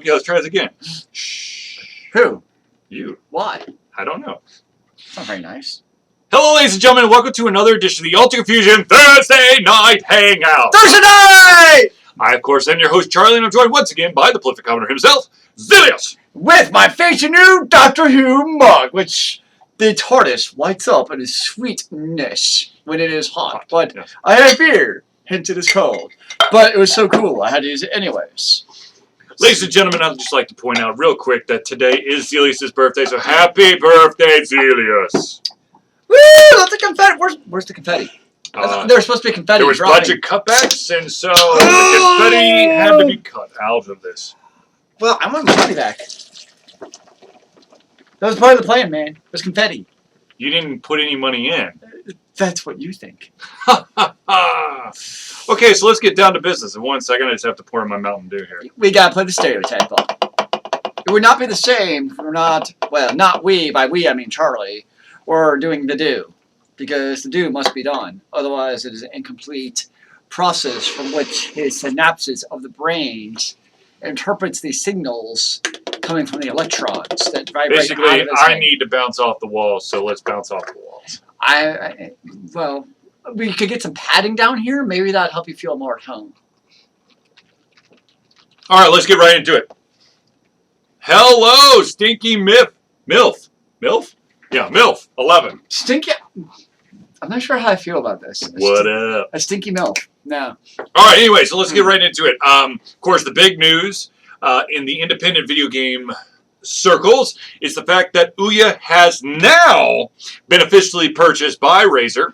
Okay, let's try this again. Shh. Who? You. Why? I don't know. It's not very nice. Hello, ladies and gentlemen, and welcome to another edition of the Ultra Confusion Thursday Night Hangout. Thursday night! I, of course, am your host, Charlie, and I'm joined once again by the prolific commenter himself, Zealeus. With my fancy new Doctor Who mug, which the TARDIS lights up in its sweetness when it is hot. But yes. I have beer, hence it is cold. But it was so cool, I had to use it anyways. Ladies and gentlemen, I'd just like to point out real quick that today is Zealeus' birthday, so happy birthday, Zealeus. Woo! Lots of confetti. Where's the confetti? There was supposed to be confetti. There was budget cutbacks, and so the confetti had to be cut out of this. Well, I want my money back. That was part of the plan, man. It was confetti. You didn't put any money in. That's what you think. Okay, so let's get down to business. In 1 second, I just have to pour in my Mountain Dew here. We gotta play the stereotype. It would not be the same if we're not, well, not we, by we I mean Charlie, or doing the do. Because the do must be done. Otherwise, it is an incomplete process from which his synapses of the brains interprets the signals coming from the electrons that vibrate Basically, out of his I head. need to bounce off the walls, so let's bounce off the walls. Well, we could get some padding down here. Maybe that'd help you feel more at home. All right, let's get right into it. Hello, Stinky MILF. MILF? Yeah, MILF, 11. Stinky. I'm not sure how I feel about this. What up? A stinky milk. No. All right, anyway, so let's get right into it. Of course, the big news in the independent video game circles is the fact that Ouya has now been officially purchased by Razer.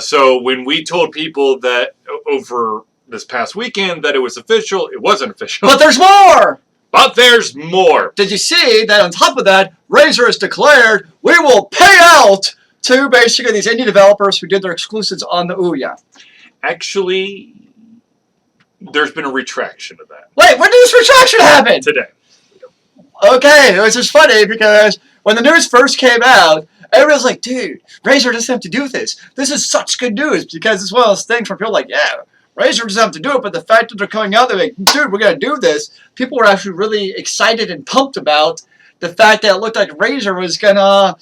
So when we told people that over this past weekend that it was official, it wasn't official. But there's more! But there's more. Did you see that on top of that, Razer has declared we will pay out to basically these indie developers who did their exclusives on the Ouya? Actually, there's been a retraction of that. Wait, when did this retraction happen? Today. Okay, it was just funny because when the news first came out, everybody was like, dude, Razer doesn't have to do this. This is such good news because it's one of those things where people are like, yeah, Razer doesn't have to do it, but the fact that they're coming out, they're like, dude, we're going to do this. People were actually really excited and pumped about the fact that it looked like Razer was going to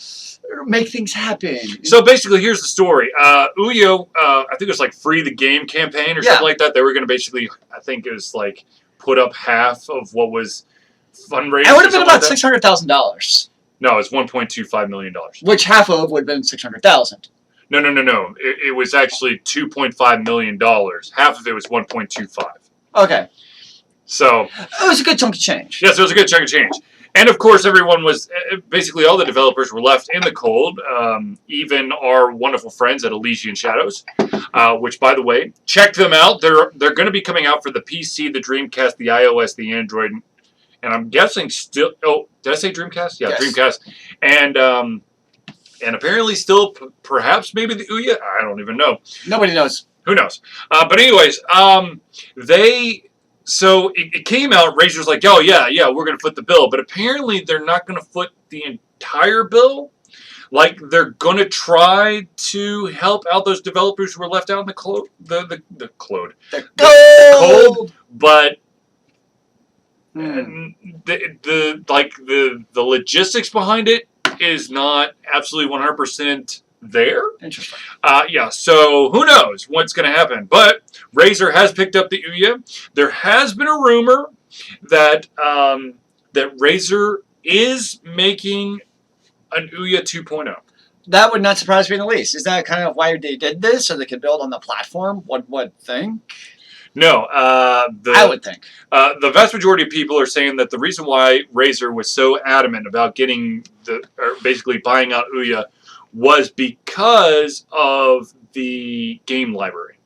make things happen. So basically, here's the story. Ouya, I think it was like Free the Game campaign or something like that. They were going to basically, I think it was like, put up half of what was fundraising. It would have been about $600,000. No, it's $1.25 million. Which half of would have been $600,000. No. It was actually $2.5 million. Half of it was 1.25. Okay. So it was a good chunk of change. Yes, it was a good chunk of change. And of course, everyone was, basically all the developers were left in the cold. Even our wonderful friends at Elysian Shadows, which, by the way, check them out. They're going to be coming out for the PC, the Dreamcast, the iOS, the Android, and I'm guessing still. Oh, did I say Dreamcast? Yeah, yes. Dreamcast, and apparently still, perhaps maybe the Ouya. I don't even know. Nobody knows. Who knows? But anyways, So it came out, Razer's like, oh, yeah, we're going to foot the bill. But apparently they're not going to foot the entire bill. Like, they're going to try to help out those developers who were left out in the cold. The cold. But the logistics behind it is not absolutely 100% there. Interesting. Yeah, so who knows what's going to happen. But Razer has picked up the Ouya. There has been a rumor that that Razer is making an Ouya 2.0. That would not surprise me in the least. Is that kind of why they did this, so they could build on the platform? One would think. No, I would think. The vast majority of people are saying that the reason why Razer was so adamant about getting or basically buying out Ouya was because of the game library.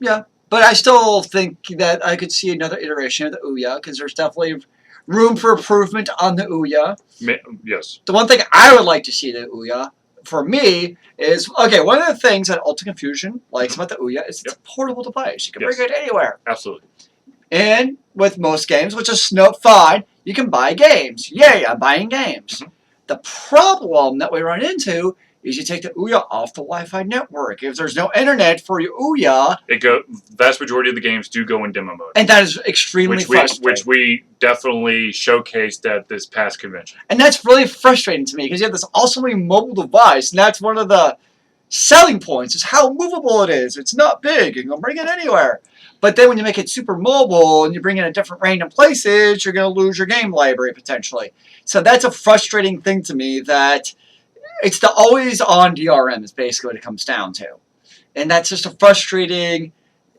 Yeah, but I still think that I could see another iteration of the Ouya, because there's definitely room for improvement on the Ouya. Yes. The one thing I would like to see the Ouya, for me, is, okay, one of the things that Ultra Confusion likes about the Ouya is it's a portable device. You can bring it anywhere. Absolutely. And with most games, which is fine, you can buy games. Yay, I'm buying games. The problem that we run into is you take the Ouya off the Wi-Fi network. If there's no internet for your Ouya, vast majority of the games do go in demo mode. and that is extremely frustrating. Which we definitely showcased at this past convention. And that's really frustrating to me because you have this awesomely mobile device, and that's one of the selling points is how movable it is. It's not big. You can bring it anywhere. But then when you make it super mobile and you bring it in different random places, you're going to lose your game library potentially. So that's a frustrating thing to me that it's the always on DRM is basically what it comes down to. And that's just a frustrating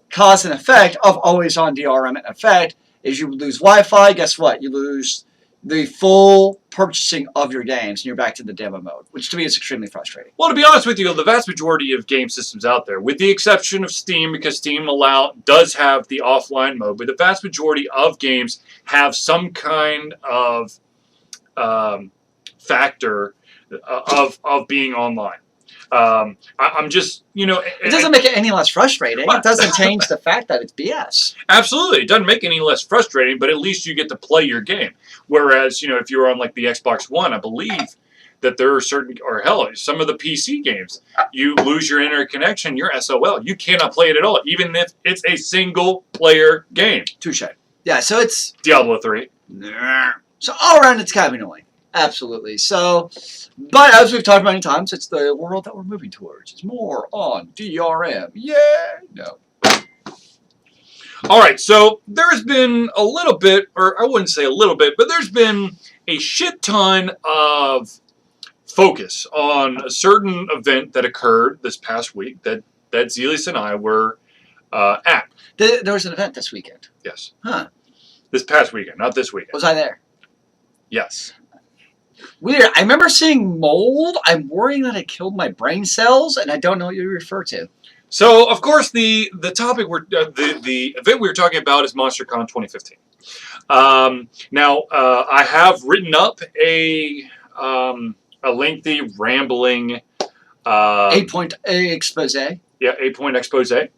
cause and effect of always on DRM effect is you lose Wi-Fi. Guess what? You lose the full purchasing of your games, and you're back to the demo mode, which to me is extremely frustrating. Well, to be honest with you, the vast majority of game systems out there, with the exception of Steam, because Steam does have the offline mode, but the vast majority of games have some kind of factor of being online. I'm just, it doesn't make it any less frustrating. It doesn't change the fact that it's BS. Absolutely. It doesn't make it any less frustrating, but at least you get to play your game. Whereas, if you're on like the Xbox One, I believe that there are certain, or hell, some of the PC games, you lose your internet connection, you're SOL. You cannot play it at all, even if it's a single player game. Touche. Yeah, so it's Diablo 3. So all around it's kind of annoying. Absolutely. So, but as we've talked many times, it's the world that we're moving towards. It's more on DRM. Yeah. No. All right. So there's been a little bit, or I wouldn't say a little bit, but there's been a shit ton of focus on a certain event that occurred this past week that Zealeus and I were at. There was an event this weekend. Yes. Huh. This past weekend, not this weekend. Was I there? Yes. Weird. I remember seeing mold. I'm worrying that it killed my brain cells, and I don't know what you refer to. So, of course, the topic the event we were talking about is MonsterCon 2015. Now, I have written up a lengthy, rambling 8-point expose. Yeah, 8-point expose that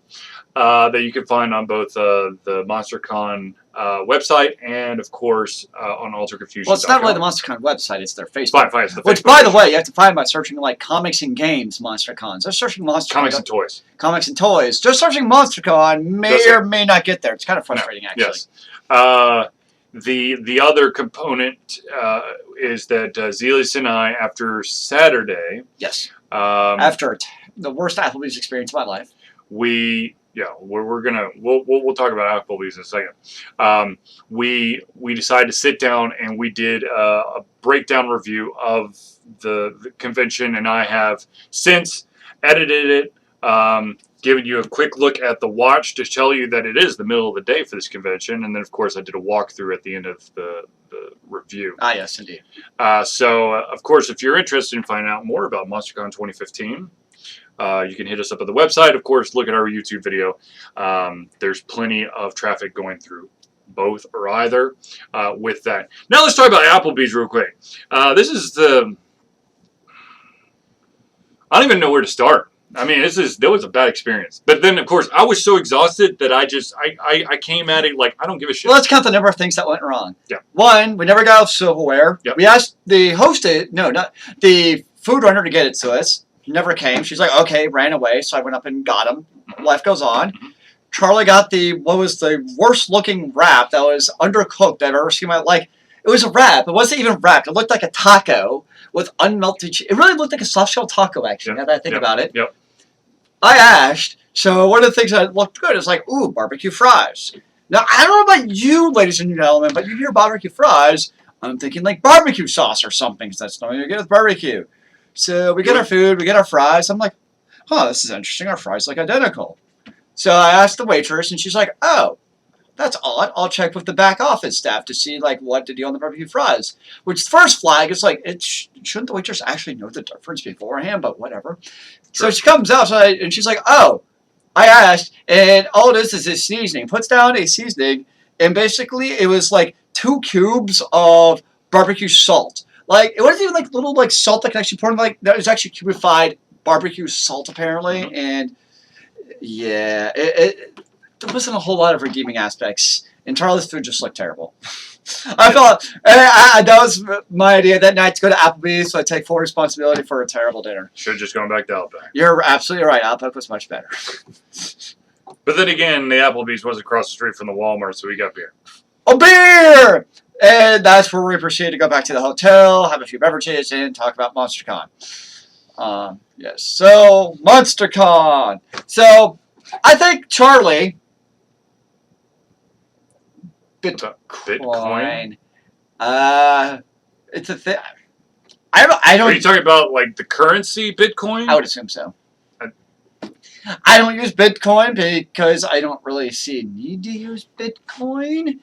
you can find on both the MonsterCon website and, of course, on AlterConfusion.com. Well, it's not really the MonsterCon website; it's their Facebook. Fine, it's the Which, Facebook by page. the way, you have to find by searching like comics and games MonsterCons. Just searching MonsterCon. Comics and toys. Comics and toys. Just searching MonsterCon may or may not get there. It's kind of frustrating, actually. Yes. The other component is that Zealeus and I, after Saturday, Yes. After the worst Applebee's experience of my life, we'll talk about Applebee's in a second. We decided to sit down and we did a breakdown review of the convention, and I have since edited it, given you a quick look at the watch to tell you that it is the middle of the day for this convention, and then of course I did a walkthrough at the end of the review. Ah, yes, indeed. So of course, if you're interested in finding out more about MonsterCon 2015. You can hit us up at the website. Of course, look at our YouTube video. There's plenty of traffic going through both or either with that. Now let's talk about Applebee's real quick. This is I don't even know where to start. I mean, that was a bad experience. But then, of course, I was so exhausted that I came at it like, I don't give a shit. Well, let's count the number of things that went wrong. Yeah. One, we never got silverware. Yep. We asked the the food runner to get it to us. He never came. She's like, okay, ran away. So I went up and got him. Life goes on. Charlie got what was the worst looking wrap that was undercooked I've ever seen in my life. It was a wrap. It wasn't even wrapped. It looked like a taco with unmelted cheese. It really looked like a soft shell taco, actually, now that I think about it. Yep. I asked, so one of the things that looked good is like, ooh, barbecue fries. Now, I don't know about you, ladies and gentlemen, but you hear barbecue fries, I'm thinking like barbecue sauce or something, because that's not what you get with barbecue. So we get our food, we get our fries. I'm like, this is interesting. Our fries look identical. So I asked the waitress, and she's like, oh, that's odd. I'll check with the back office staff to see, like, what to do on the barbecue fries. Which the first flag is like, shouldn't the waitress actually know the difference beforehand? But whatever. Sure. So she comes outside, and she's like, oh, I asked, and all it is this seasoning. Puts down a seasoning, and basically it was like 2 cubes of barbecue salt. Like, it wasn't even like little like salt that can actually pour in, like, that was actually cubified barbecue salt, apparently. And yeah, there wasn't a whole lot of redeeming aspects and Charlie's food just looked terrible. I thought that was my idea that night to go to Applebee's, so I take full responsibility for a terrible dinner. Should have just gone back to Outback. You're absolutely right. Outback was much better. But then again, the Applebee's was across the street from the Walmart, so we got beer. A beer! And that's where we proceeded to go back to the hotel, have a few beverages, and talk about MonsterCon. Yes, so MonsterCon. So I think Charlie... Bitcoin? It's a thing. I don't. Are you talking about like the currency Bitcoin? I would assume so. I don't use Bitcoin because I don't really see a need to use Bitcoin.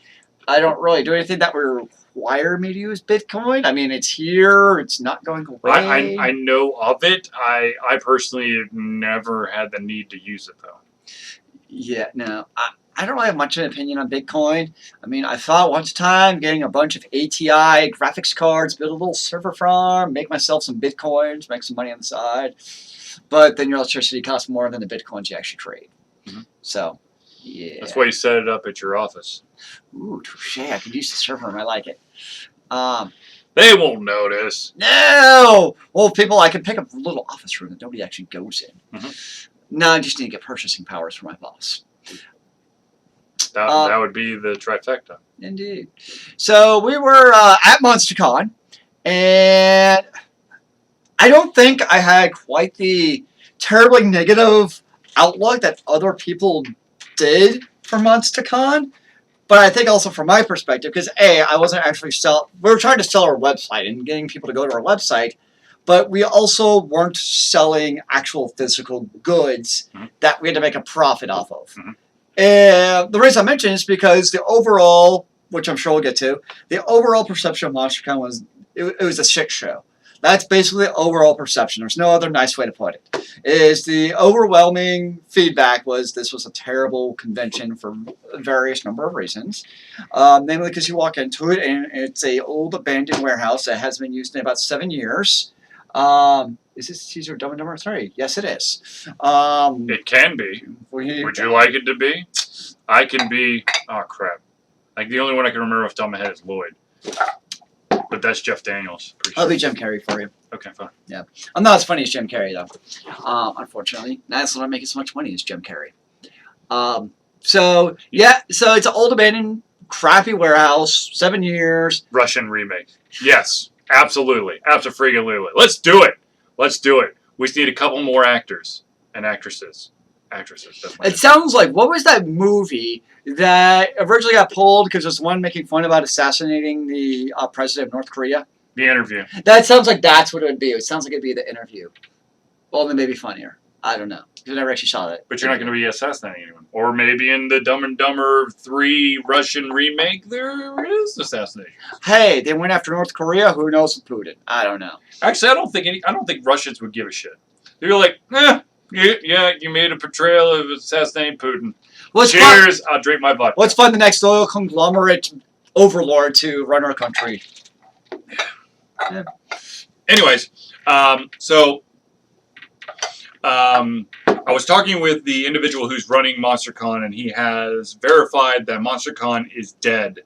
I don't really do anything that would require me to use Bitcoin. I mean, it's here. It's not going away. I know of it. I personally have never had the need to use it, though. Yeah, no. I don't really have much of an opinion on Bitcoin. I mean, I thought once time getting a bunch of ATI graphics cards, build a little server farm, make myself some Bitcoins, make some money on the side. But then your electricity costs more than the Bitcoins you actually trade. Mm-hmm. So, yeah. That's why you set it up at your office. Ooh, touche. I could use the server room. I like it. They won't notice. No! Well, I can pick up a little office room that nobody actually goes in. Mm-hmm. No, I just need to get purchasing powers for my boss. That would be the trifecta. Indeed. So we were at MonsterCon, and I don't think I had quite the terribly negative outlook that other people did for MonsterCon. But I think also from my perspective, because I wasn't actually we were trying to sell our website and getting people to go to our website, but we also weren't selling actual physical goods that we had to make a profit off of. Mm-hmm. And the reason I mention is because the overall, which I'm sure we'll get to, the overall perception of MonsterCon was it was a shit show. That's basically the overall perception. There's no other nice way to put it. Is the overwhelming feedback was this was a terrible convention for various number of reasons. Namely because you walk into it and it's a old abandoned warehouse that has been used in about 7 years. Is this Caesar Dumb and Dumber? Sorry. Yes, it is. It can be. Would you like it to be? I can be... Oh, crap. Like, the only one I can remember off the top of my head is Lloyd. But that's Jeff Daniels. I'll be Jim Carrey for you. Okay, fine. Yeah. I'm not as funny as Jim Carrey, though. Unfortunately. That's not making so much money as Jim Carrey. So it's an old abandoned, crappy warehouse, 7 years. Russian remake. Yes. Absolutely. Abso-freaking-lutely. Let's do it. Let's do it. We just need a couple more actors and actresses. It sounds like, what was that movie that originally got pulled because there's one making fun about assassinating the president of North Korea? The Interview. That sounds like that's what it would be. It sounds like it'd be The Interview. Well, then maybe funnier. I don't know. Because I never actually saw that. But you're not going to be assassinating anyone. Or maybe in the Dumb and Dumber 3 Russian remake, there is assassination. Hey, they went after North Korea. Who knows with Putin? I don't know. Actually, I don't think Russians would give a shit. They're like, yeah, you made a portrayal of assassinating Putin. Cheers, I'll drink my vodka. Let's find the next oil conglomerate overlord to run our country. Yeah. Anyways, I was talking with the individual who's running MonsterCon, and he has verified that MonsterCon is dead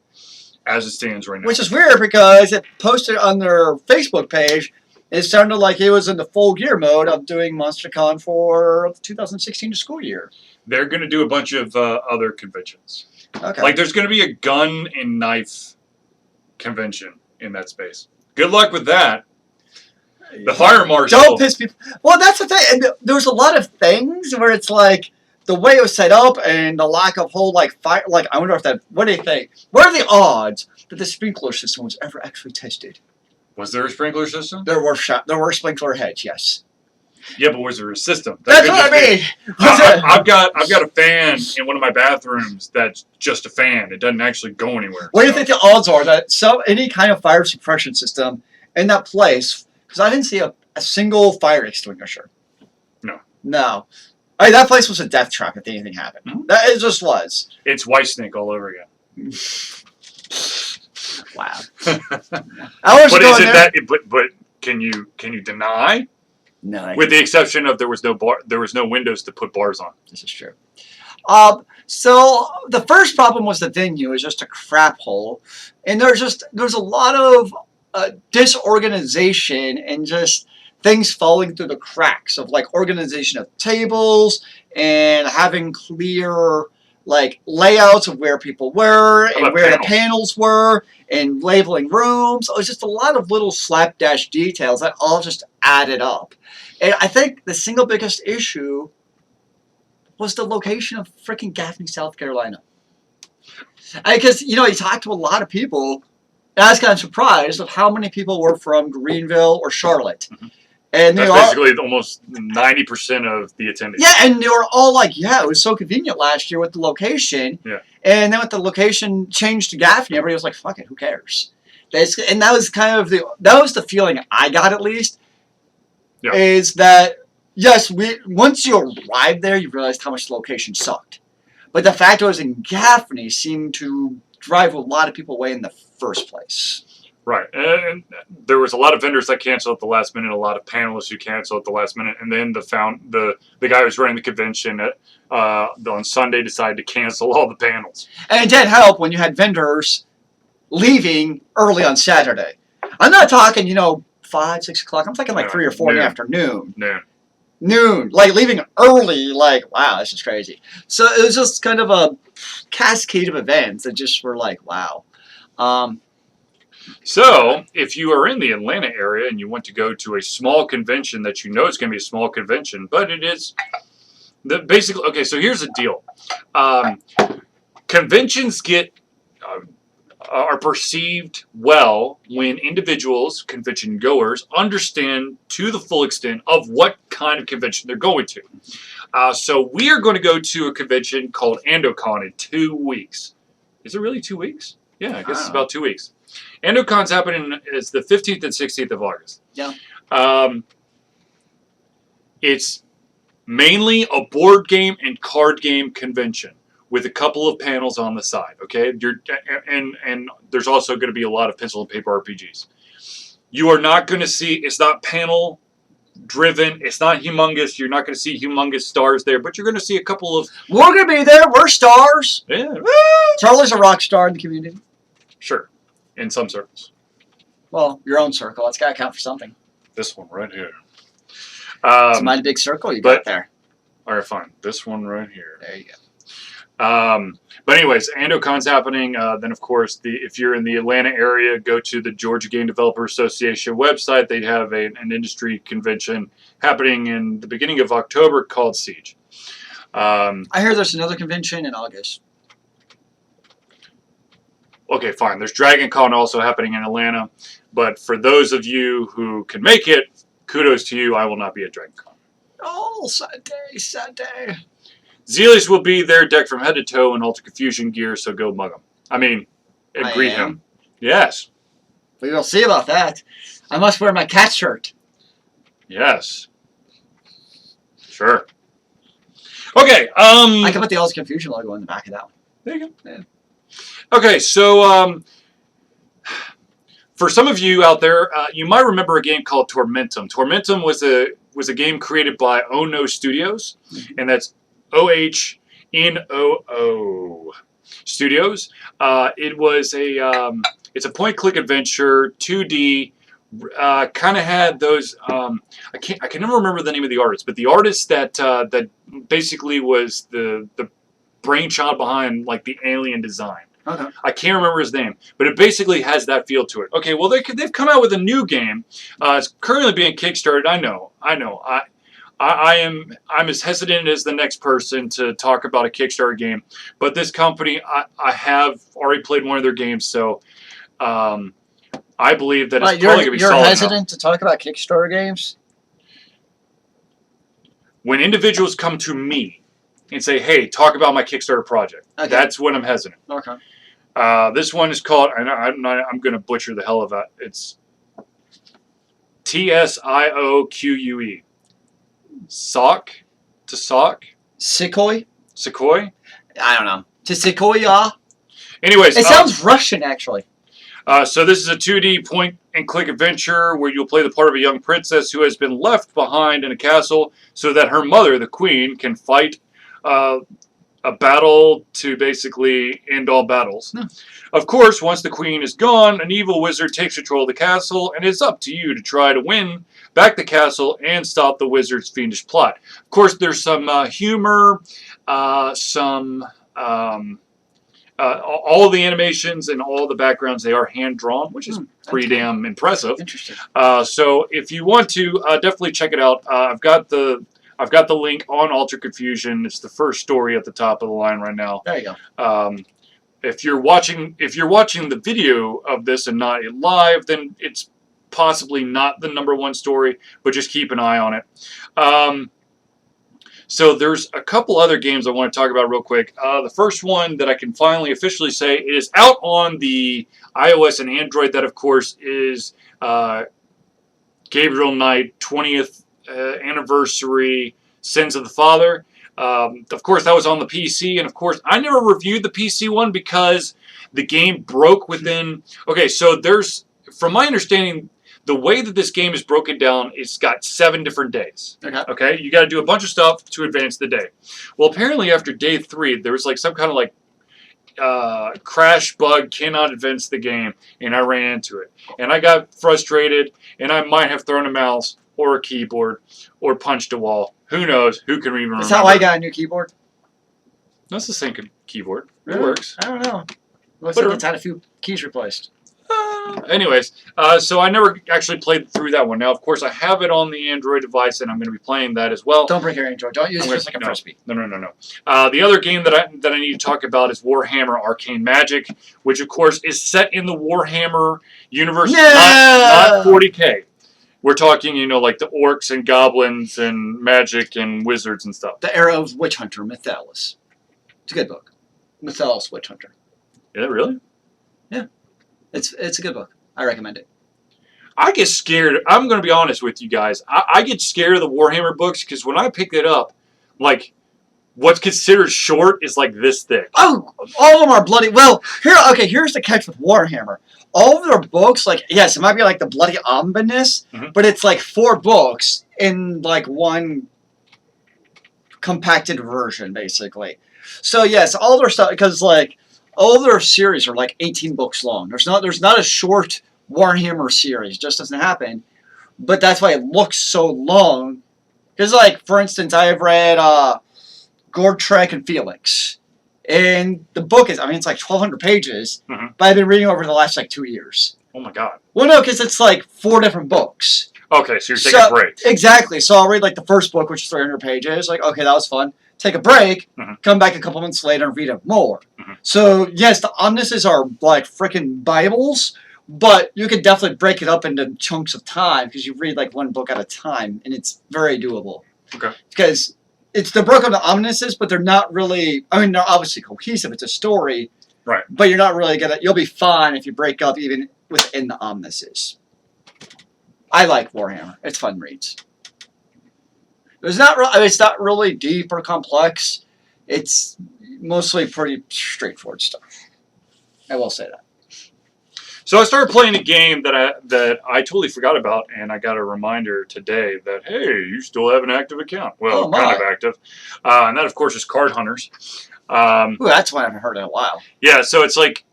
as it stands right now. Which is weird because it posted on their Facebook page. It sounded like he was in the full gear mode of doing MonsterCon for the 2016 school year. They're going to do a bunch of other conventions. Okay. Like there's going to be a gun and knife convention in that space. Good luck with that. The fire marshal. Don't piss people. Well, that's the thing. And there's a lot of things where it's like the way it was set up and the lack of whole fire. Like I wonder if that. What do you think? What are the odds that the sprinkler system was ever actually tested? Was there a sprinkler system? There were sprinkler heads. Yes. Yeah, but was there a system? That's what I mean. I've got a fan in one of my bathrooms that's just a fan. It doesn't actually go anywhere. What do you think the odds are that any kind of fire suppression system in that place? Because I didn't see a single fire extinguisher. No. I mean, that place was a death trap if anything happened. Mm-hmm. It just was. It's Whitesnake all over again. Wow. But can you deny? No. With the exception of there was no windows to put bars on. This is true. So the first problem was the venue is just a crap hole, and there's a lot of disorganization and just things falling through the cracks of like organization of tables and having clear like layouts of where people were and where the panels were and labeling rooms. It was just a lot of little slapdash details that all just added up. And I think the single biggest issue was the location of freaking Gaffney, South Carolina. Because, you talked to a lot of people, and I was kind of surprised of how many people were from Greenville or Charlotte. Mm-hmm. And that's basically almost 90% of the attendees. Yeah, and they were all like, yeah, it was so convenient last year with the location. Yeah. And then with the location changed to Gaffney, everybody was like, fuck it, who cares? And that was kind of the feeling I got, at least, is that, yes, once you arrived there, you realized how much the location sucked. But the fact it was in Gaffney seemed to drive a lot of people away in the first place. Right, and there was a lot of vendors that canceled at the last minute, a lot of panelists who canceled at the last minute, and then the guy who was running the convention on Sunday decided to cancel all the panels. And it did help when you had vendors leaving early on Saturday. I'm not talking, 5, 6 o'clock. I'm thinking like 3 or 4 in the afternoon. Noon. Like leaving early, like, wow, this is crazy. So it was just kind of a cascade of events that just were like, wow. So, if you are in the Atlanta area and you want to go to a small convention that you know is going to be a small convention, but it is basically, okay, so here's the deal. Conventions are perceived well when individuals, convention goers, understand to the full extent of what kind of convention they're going to. So we are going to go to a convention called AndoCon in 2 weeks. Is it really 2 weeks? Yeah, I guess it's about 2 weeks. AndoCon's happening is the 15th and 16th of August. Yeah. It's mainly a board game and card game convention with a couple of panels on the side, okay? And there's also going to be a lot of pencil and paper RPGs. You are not going to see, it's not panel driven, it's not humongous, you're not going to see humongous stars there, but you're going to see a couple of... We're going to be there, we're stars. Yeah. Charlie's a rock star in the community. Sure, in some circles. Well, your own circle, that's got to count for something. This one right here. It's a mighty big circle you got there. All right, fine. This one right here. There you go. But anyways, AndoCon's happening. Then, of course, if you're in the Atlanta area, go to the Georgia Game Developer Association website. They have an industry convention happening in the beginning of October called Siege. I hear there's another convention in August. Okay, fine. There's DragonCon also happening in Atlanta. But for those of you who can make it, kudos to you. I will not be at DragonCon. Oh, sad day. Zealeus will be there, decked from head to toe in Ultra Confusion gear, so go mug him. I mean, greet him. Yes. We will see about that. I must wear my cat shirt. Yes. Sure. Okay. I can put the Ultra Confusion logo on the back of that one. There you go. Yeah. Okay, so for some of you out there, you might remember a game called Tormentum. Tormentum was a game created by Ono Studios, and that's OHNOO Studios. It's a point-click adventure, 2D. Kind of had those. I can never remember the name of the artist, but the artist that basically was the brainchild behind like the alien design. Okay. I can't remember his name, but it basically has that feel to it. Okay, well they've come out with a new game. It's currently being kickstarted. I know. I'm as hesitant as the next person to talk about a Kickstarter game, but this company I have already played one of their games, so I believe that it's probably going to be solid. You're hesitant to talk about Kickstarter games? When individuals come to me and say, "Hey, talk about my Kickstarter project," that's when I'm hesitant. Okay. This one is called. I'm going to butcher the hell of it. It's TSIOQUE. Sock to sock. Sequoia? Sequoia? I don't know. To Sequoia. Anyways, it sounds Russian actually. So this is a 2D point-and-click adventure where you'll play the part of a young princess who has been left behind in a castle so that her mother, the queen, can fight a battle to basically end all battles. No. Of course, once the queen is gone, an evil wizard takes control of the castle, and it's up to you to try to win back the castle and stop the wizard's fiendish plot. Of course, there's some humor, some all of the animations and all the backgrounds, they are hand drawn, which is pretty damn impressive. Interesting. So if you want to, definitely check it out. I've got the link on Alter Confusion. It's the first story at the top of the line right now. There you go. If you're watching the video of this and not it live, then it's possibly not the #1 story, but just keep an eye on it. So there's a couple other games I want to talk about real quick. The first one that I can finally officially say is out on the iOS and Android. That, of course, is Gabriel Knight 20th Anniversary Sins of the Father. Of course, that was on the PC, and of course, I never reviewed the PC one because the game broke within... Okay, so there's, from my understanding, the way that this game is broken down, it's got 7 different days. Okay? You got to do a bunch of stuff to advance the day. Well, apparently after day 3, there was like some kind of like crash bug, cannot advance the game, and I ran into it. And I got frustrated, and I might have thrown a mouse or a keyboard or punched a wall. Who knows? Who can even remember? Is that why I got a new keyboard? That's the same keyboard. It Really? works. I don't know. Looks like it's had a few keys replaced. Anyways, so I never actually played through that one. Now, of course, I have it on the Android device, and I'm going to be playing that as well. Don't break your Android. Don't use it as like a frisbee. No. The other game that I need to talk about is Warhammer Arcane Magic, which, of course, is set in the Warhammer universe, not 40K. We're talking, you know, like the orcs and goblins and magic and wizards and stuff. The Era of Witch Hunter, Mythalis. It's a good book. Mythalis Witch Hunter. Yeah, really? Yeah. It's a good book. I recommend it. I get scared. I'm going to be honest with you guys. I get scared of the Warhammer books because when I pick it up, like, what's considered short is like this thick. Oh, all of them are bloody. Well, here's the catch with Warhammer. All of their books, like, yes, it might be like the bloody omnibus, but it's like 4 books in like one compacted version, basically. So yes, all their stuff, because like all their series are like 18 books long. There's not a short Warhammer series. It just doesn't happen. But that's why it looks so long. Because like, for instance, I have read Gordtrek and Felix. And the book is, I mean, it's like 1,200 pages, but I've been reading over the last, like, 2 years. Oh, my God. Well, no, because it's, like, 4 different books. Okay, so you're taking a break. Exactly. So I'll read, like, the first book, which is 300 pages. Like, okay, that was fun. Take a break, come back a couple months later and read it more. So, yes, the omnibuses are, like, freaking Bibles, but you can definitely break it up into chunks of time because you read, like, one book at a time, and it's very doable. Okay. Because... they're broken into omnibuses, but they're not really, I mean, they're obviously cohesive. It's a story. Right. But you're not really going to, you'll be fine if you break up even within the omnibuses. I like Warhammer. It's fun reads. It's not really deep or complex. It's mostly pretty straightforward stuff. I will say that. So I started playing a game that I totally forgot about, and I got a reminder today that, hey, you still have an active account. Well, kind of active. And that, of course, is Card Hunters. Ooh, that's one I haven't heard in a while. Yeah, so it's like,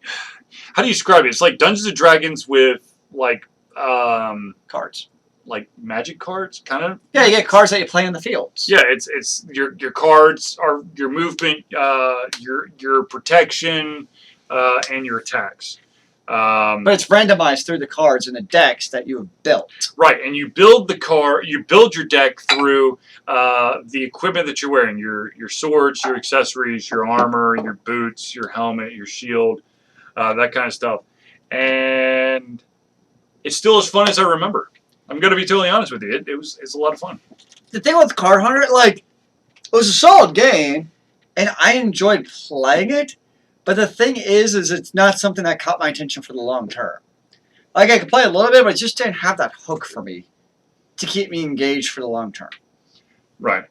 how do you describe it? It's like Dungeons & Dragons with, like... cards. Like magic cards, kind of? Yeah, you get cards that you play in the fields. Yeah, it's your cards are your movement, your protection, and your attacks. But it's randomized through the cards in the decks that you have built. Right, and you build your deck through the equipment that you're wearing, your swords, your accessories, your armor, your boots, your helmet, your shield, that kind of stuff. And it's still as fun as I remember. I'm going to be totally honest with you. It's a lot of fun. The thing with Card Hunter, like, it was a solid game, and I enjoyed playing it. But the thing is it's not something that caught my attention for the long term. Like, I could play a little bit, but it just didn't have that hook for me to keep me engaged for the long term. Right.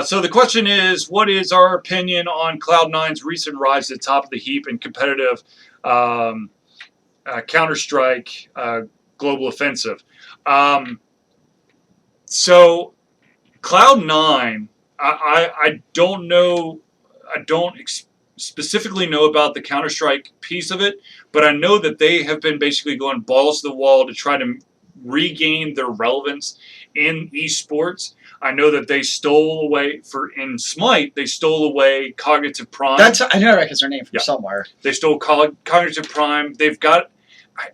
So the question is, what is our opinion on Cloud9's recent rise to the top of the heap in competitive Counter-Strike global offensive? So Cloud9, I don't know don't specifically know about the Counter-Strike piece of it, but I know that they have been basically going balls to the wall to try to regain their relevance in esports. I know that they stole away in Smite. They stole away Cognitive Prime. I know that because their name from somewhere. They stole Cognitive Prime. They've got. I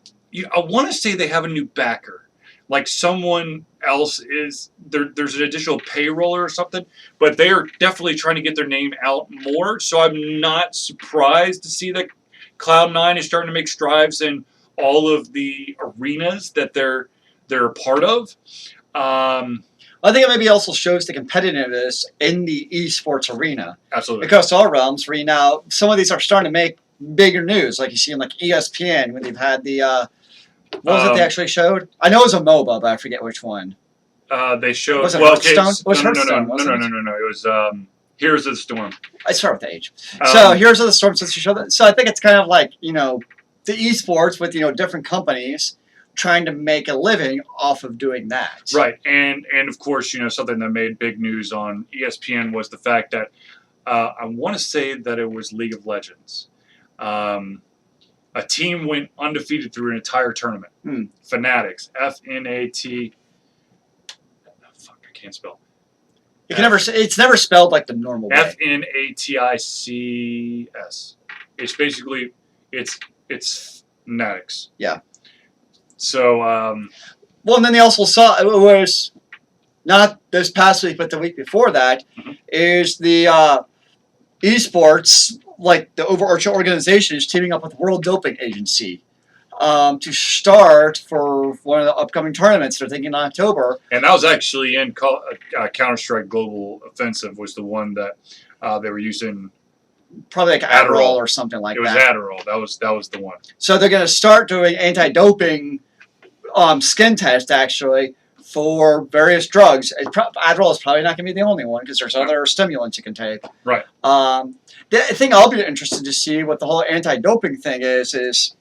want to say they have a new backer. Like someone else is there. There's an additional payroller or something, but they are definitely trying to get their name out more. So I'm not surprised to see that Cloud9 is starting to make strides in all of the arenas that they're a part of. I think it maybe also shows the competitiveness in the esports arena. Absolutely. Across all realms, where now some of these are starting to make bigger news, like you see in like ESPN when they've had the what was it they actually showed? I know it was a MOBA, but I forget which one. They showed. Was it Hearthstone? No. It was Heroes of the Storm. I start with H. So Heroes of the Storm, since you showed that. So I think it's kind of like the esports with different companies trying to make a living off of doing that. Right, and of course something that made big news on ESPN was the fact that I want to say that it was League of Legends. A team went undefeated through an entire tournament. Fanatics. F-N-A-T. Fuck, I can't spell. It's never spelled like the normal way. F-N-A-T-I-C-S. It's basically it's Fanatics. Yeah. So. Well, and then they also saw it was not this past week, but the week before that is the esports. Like the overarching organization is teaming up with World Doping Agency to start for one of the upcoming tournaments. They're thinking in October. And that was actually in Counter-Strike Global Offensive was the one that they were using. Probably like Adderall or something like that. It was Adderall. That was the one. So they're going to start doing anti-doping skin tests actually for various drugs. Adderall is probably not going to be the only one because there's other stimulants you can take. Right. The thing I'll be interested to see what the whole anti-doping thing is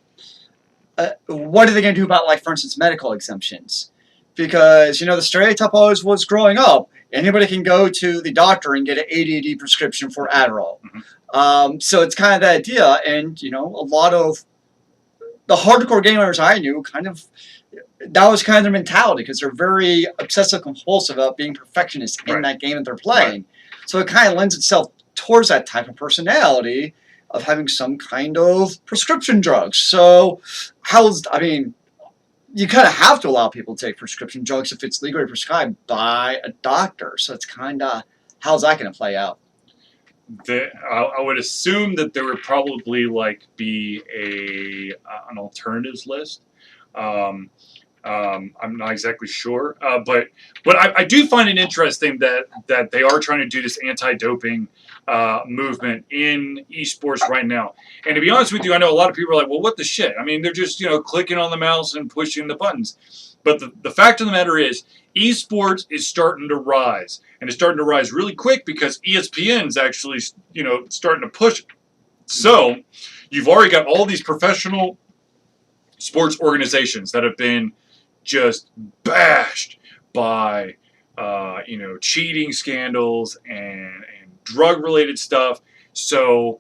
what are they going to do about, like, for instance, medical exemptions? Because, the stereotype always was growing up, anybody can go to the doctor and get an ADD prescription for Adderall. So it's kind of the idea, and, a lot of the hardcore gamers I knew that was kind of their mentality because they're very obsessive compulsive about being perfectionists in that game that they're playing. So it kind of lends itself towards that type of personality of having some kind of prescription drugs. So you kind of have to allow people to take prescription drugs if it's legally prescribed by a doctor. So it's kind of, how's that going to play out? I would assume that there would probably be an alternatives list. I'm not exactly sure, but I do find it interesting that they are trying to do this anti-doping movement in esports right now. And to be honest with you, I know a lot of people are like, well, what the shit? I mean, they're just clicking on the mouse and pushing the buttons. But the fact of the matter is, esports is starting to rise, and it's starting to rise really quick because ESPN's actually starting to push it. So you've already got all these professional sports organizations that have been just bashed by cheating scandals and drug-related stuff. So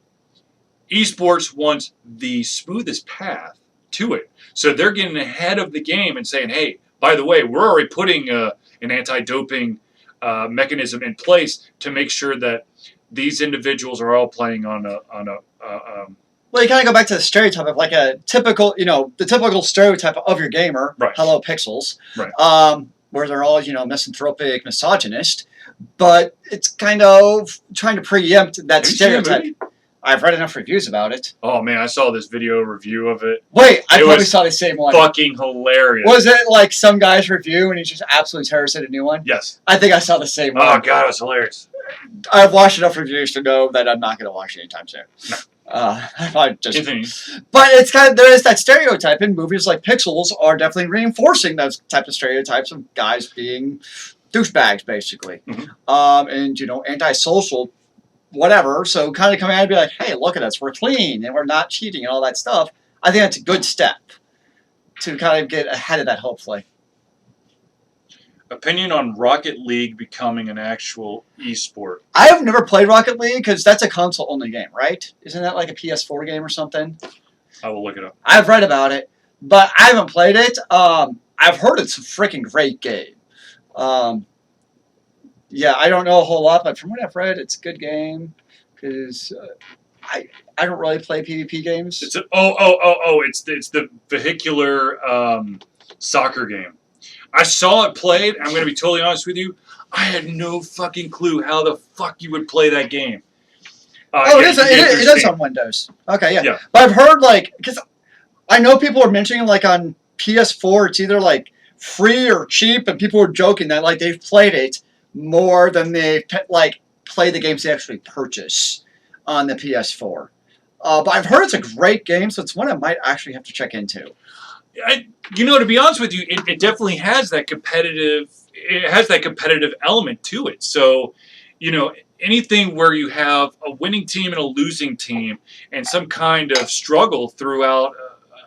esports wants the smoothest path to it. So they're getting ahead of the game and saying, hey, by the way, we're already putting an anti-doping mechanism in place to make sure that these individuals are all playing on a well, you kind of go back to the stereotype of like a typical, the typical stereotype of your gamer. Right. Hello, Pixels. Right. Where they're all, misanthropic, misogynist. But it's kind of trying to preempt that stereotype. I've read enough reviews about it. Oh, man, I saw this video review of it. Wait, I probably saw the same one. Fucking hilarious. Was it like some guy's review and he's just absolutely terrorized a new one? Yes. I think I saw the same one. Oh, God, it was hilarious. I've watched enough reviews to know that I'm not going to watch it anytime soon. No. But it's kind of, there is that stereotype in movies like Pixels are definitely reinforcing those types of stereotypes of guys being douchebags, basically. And, antisocial, whatever. So kind of come out and be like, hey, look at us, we're clean and we're not cheating and all that stuff. I think that's a good step to kind of get ahead of that, hopefully. Opinion on Rocket League becoming an actual esport. I have never played Rocket League because that's a console-only game, right? Isn't that like a PS4 game or something? I will look it up. I've read about it, but I haven't played it. I've heard it's a freaking great game. Yeah, I don't know a whole lot, but from what I've read, it's a good game because I don't really play PvP games. It's it's the vehicular soccer game. I saw it played. I'm going to be totally honest with you. I had no fucking clue how the fuck you would play that game. It is on Windows. Okay, yeah. But I've heard because I know people are mentioning on PS4, it's either free or cheap, and people were joking that they've played it more than they play the games they actually purchase on the PS4. But I've heard it's a great game, so it's one I might actually have to check into. To be honest with you, it definitely has that competitive. It has that competitive element to it. So, anything where you have a winning team and a losing team, and some kind of struggle throughout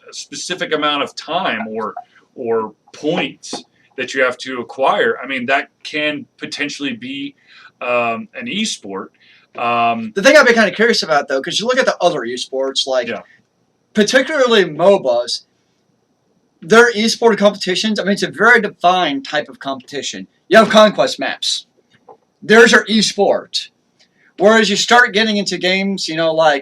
a specific amount of time or points that you have to acquire. I mean, that can potentially be an esport. The thing I'd be kind of curious about, though, because you look at the other esports, particularly MOBAs, their esport competitions, I mean, it's a very defined type of competition. You have conquest maps. There's your esport. Whereas you start getting into games, sorry,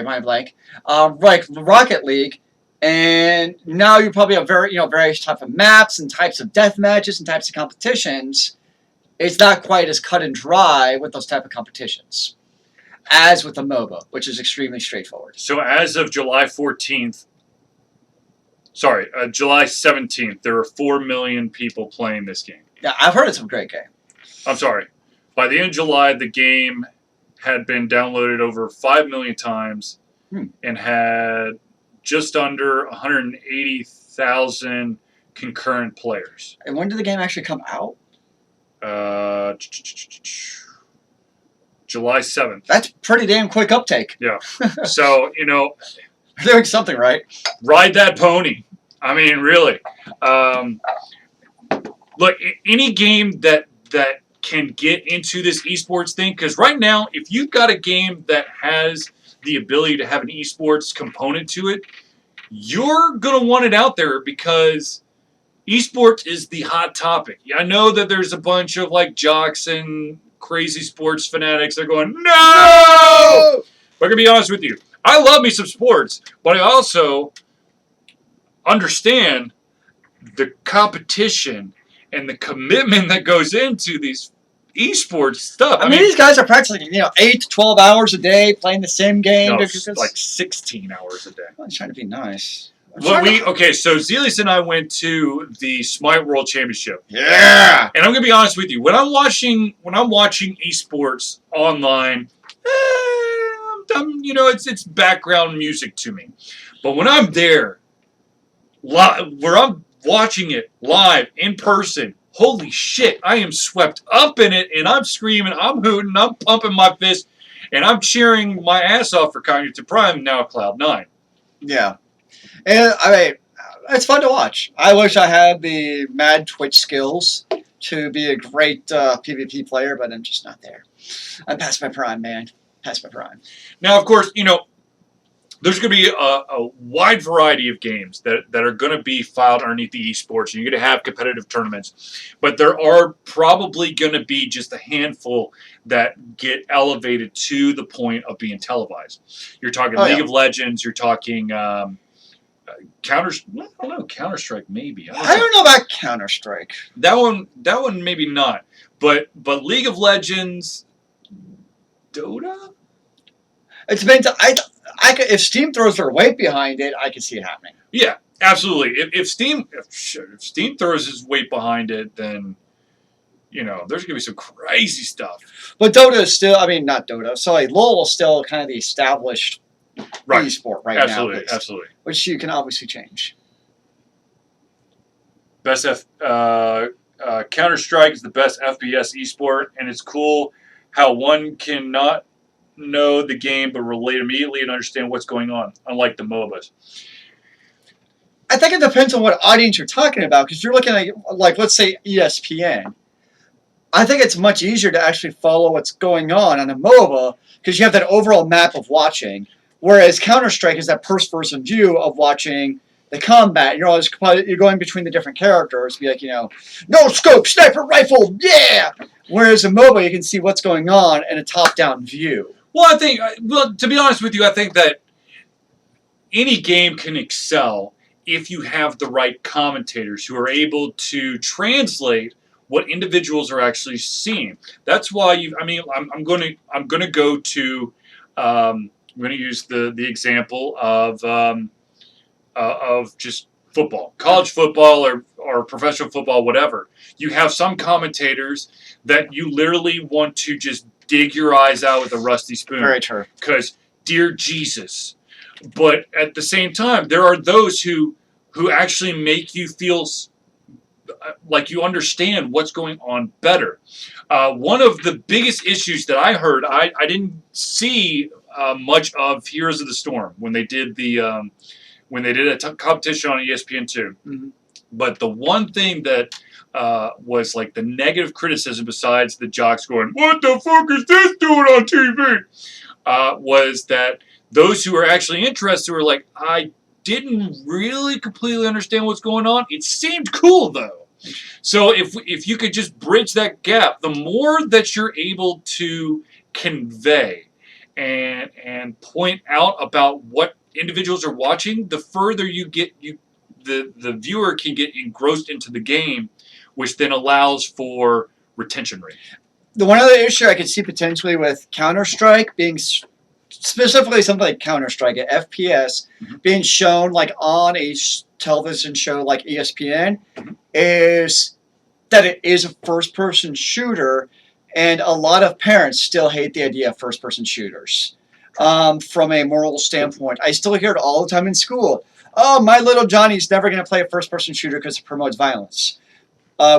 my blank, like Rocket League, and now you probably have various types of maps and types of death matches and types of competitions. It's not quite as cut and dry with those type of competitions as with the MOBA, which is extremely straightforward. So as of July 17th, there were 4 million people playing this game. Yeah, I've heard it's a great game. I'm sorry. By the end of July, the game had been downloaded over 5 million times and had just under 180,000 concurrent players. And when did the game actually come out? July 7th. That's pretty damn quick uptake. Yeah. So, they're doing something right. Ride that pony. I mean, really. Look, any game that can get into this esports thing, because right now, if you've got a game that has the ability to have an esports component to it, you're going to want it out there because esports is the hot topic. I know that there's a bunch of jocks and crazy sports fanatics. They're going, no! But I'm going to be honest with you. I love me some sports, but I also understand the competition and the commitment that goes into these esports stuff. I mean, these guys are practicing, 8 to 12 hours a day playing the same game. No, like 16 hours a day. I'm trying to be nice. So Zealeus and I went to the Smite World Championship. Yeah. And I'm gonna be honest with you. When I'm watching esports online, it's background music to me. But when I'm there, where I'm watching it live in person, holy shit, I am swept up in it, and I'm screaming, I'm hooting, I'm pumping my fist, and I'm cheering my ass off for Cognitive Prime, now Cloud9. Yeah. And, I mean, it's fun to watch. I wish I had the mad Twitch skills to be a great PvP player, but I'm just not there. I'm past my prime, man. Past my prime. Now, of course, there's going to be a wide variety of games that are going to be filed underneath the esports, and you're going to have competitive tournaments. But there are probably going to be just a handful that get elevated to the point of being televised. You're talking League of Legends. You're talking Counter-Strike maybe. I don't know about Counter-Strike. That one maybe not. But League of Legends, Dota. It's been. If Steam throws their weight behind it, I can see it happening. Yeah, absolutely. If Steam throws his weight behind it, then there's gonna be some crazy stuff. But Dota is still. I mean, not Dota. Sorry, LoL is still kind of the established esport right now. Absolutely. Which you can obviously change. Counter-Strike is the best FPS esport, and it's cool how one cannot know the game but relate immediately and understand what's going on, unlike the MOBAs. I think it depends on what audience you're talking about, because you're looking at, like, let's say ESPN. I think it's much easier to actually follow what's going on a MOBA because you have that overall map of watching, whereas Counter-Strike is that first-person view of watching the combat. You're going between the different characters, be like, no scope, sniper rifle, yeah! Whereas in MOBA, you can see what's going on in a top-down view. Well, to be honest with you, I think that any game can excel if you have the right commentators who are able to translate what individuals are actually seeing. That's why I'm going to go to I'm going to use the example of just football, college football or professional football, whatever. You have some commentators that you literally want to just dig your eyes out with a rusty spoon. Very true. Because, dear Jesus. But at the same time, there are those who actually make you feel like you understand what's going on better. One of the biggest issues that I heard, I didn't see much of Heroes of the Storm when they did a competition on ESPN2. Mm-hmm. But the one thing that was like the negative criticism, besides the jocks going, "What the fuck is this doing on TV?" Was that those who are actually interested were like, "I didn't really completely understand what's going on. It seemed cool though." So if you could just bridge that gap, the more that you're able to convey and point out about what individuals are watching, the further the viewer can get engrossed into the game, which then allows for retention rate. The one other issue I could see potentially with Counter-Strike being specifically something like Counter-Strike, an FPS, being shown like on a television show like ESPN, is that it is a first-person shooter, and a lot of parents still hate the idea of first-person shooters. From a moral standpoint, I still hear it all the time in school. Oh, my little Johnny's never going to play a first-person shooter because it promotes violence. I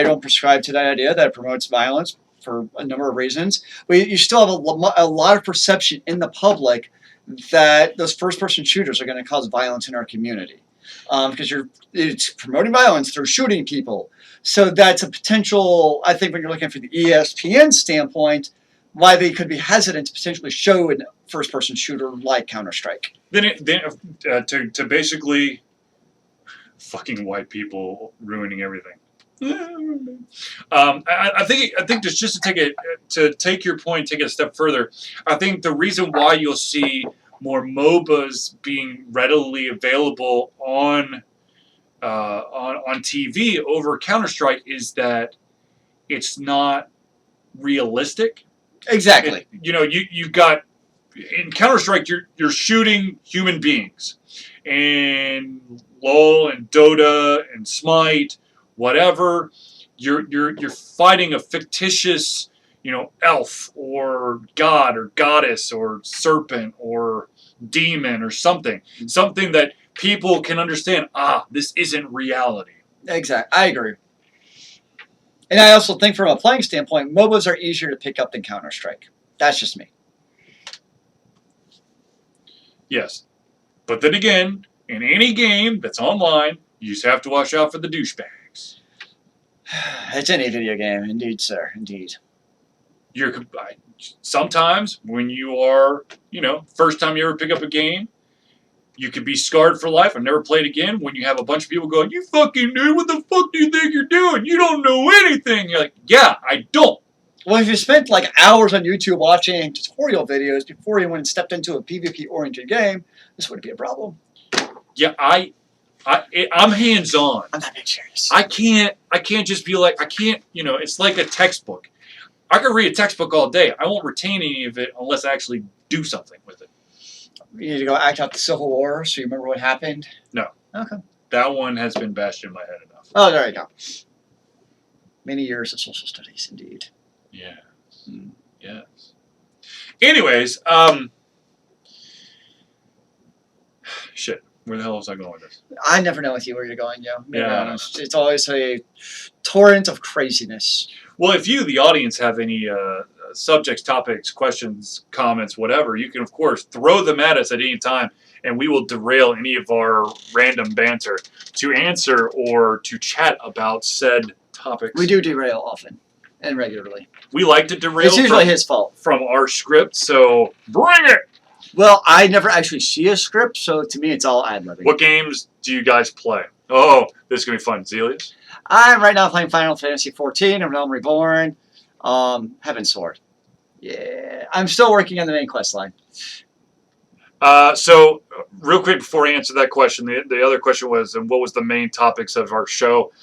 don't prescribe to that idea that it promotes violence for a number of reasons. You still have a lot of perception in the public that those first-person shooters are going to cause violence in our community. Because it's promoting violence through shooting people. So that's a potential, I think, when you're looking for the ESPN standpoint, why they could be hesitant to potentially show a first-person shooter like Counter-Strike. To basically fucking white people ruining everything. I think just to take your point, take it a step further. I think the reason why you'll see more MOBAs being readily available on TV over Counter-Strike is that it's not realistic. Exactly. You've got in Counter-Strike you're shooting human beings, and LoL and Dota and Smite, whatever, you're fighting a fictitious elf or god or goddess or serpent or demon or something that people can understand. This isn't reality. Exactly, I agree. And I also think from a playing standpoint, MOBAs are easier to pick up than Counter-Strike. That's just me. Yes. But then again, in any game that's online, you just have to watch out for the douchebags. It's any video game, indeed, sir, indeed. Sometimes when you are, first time you ever pick up a game, you could be scarred for life and never play it again when you have a bunch of people going, "You fucking dude, what the fuck do you think you're doing? You don't know anything." You're like, "Yeah, I don't." Well, if you spent like hours on YouTube watching tutorial videos before you went and stepped into a PvP-oriented game, this would be a problem. Yeah, I'm hands-on. I'm not being serious. I can't just be like, it's like a textbook. I could read a textbook all day. I won't retain any of it unless I actually do something with it. You need to go act out the Civil War so you remember what happened? No. Okay. That one has been bashed in my head enough. Oh, there you go. Many years of social studies, indeed. Yeah. Yes. Anyways, shit. Where the hell was I going with this? I never know with you where you're going, Joe. Yeah. It's always a torrent of craziness. Well, if you, the audience, have any subjects, topics, questions, comments, whatever, you can, of course, throw them at us at any time. and we will derail any of our random banter to answer or to chat about said topics. We do derail often and regularly. We like to derail. It's usually his fault. From our script, so bring it! Well, I never actually see a script, so to me it's all ad-libbing. What games do you guys play? Oh, this is going to be fun. Zealeus? I'm right now playing Final Fantasy XIV and Realm Reborn. Heaven's Sword. Yeah. I'm still working on the main quest line. So, real quick before I answer that question, the other question was, what was the main topics of our show?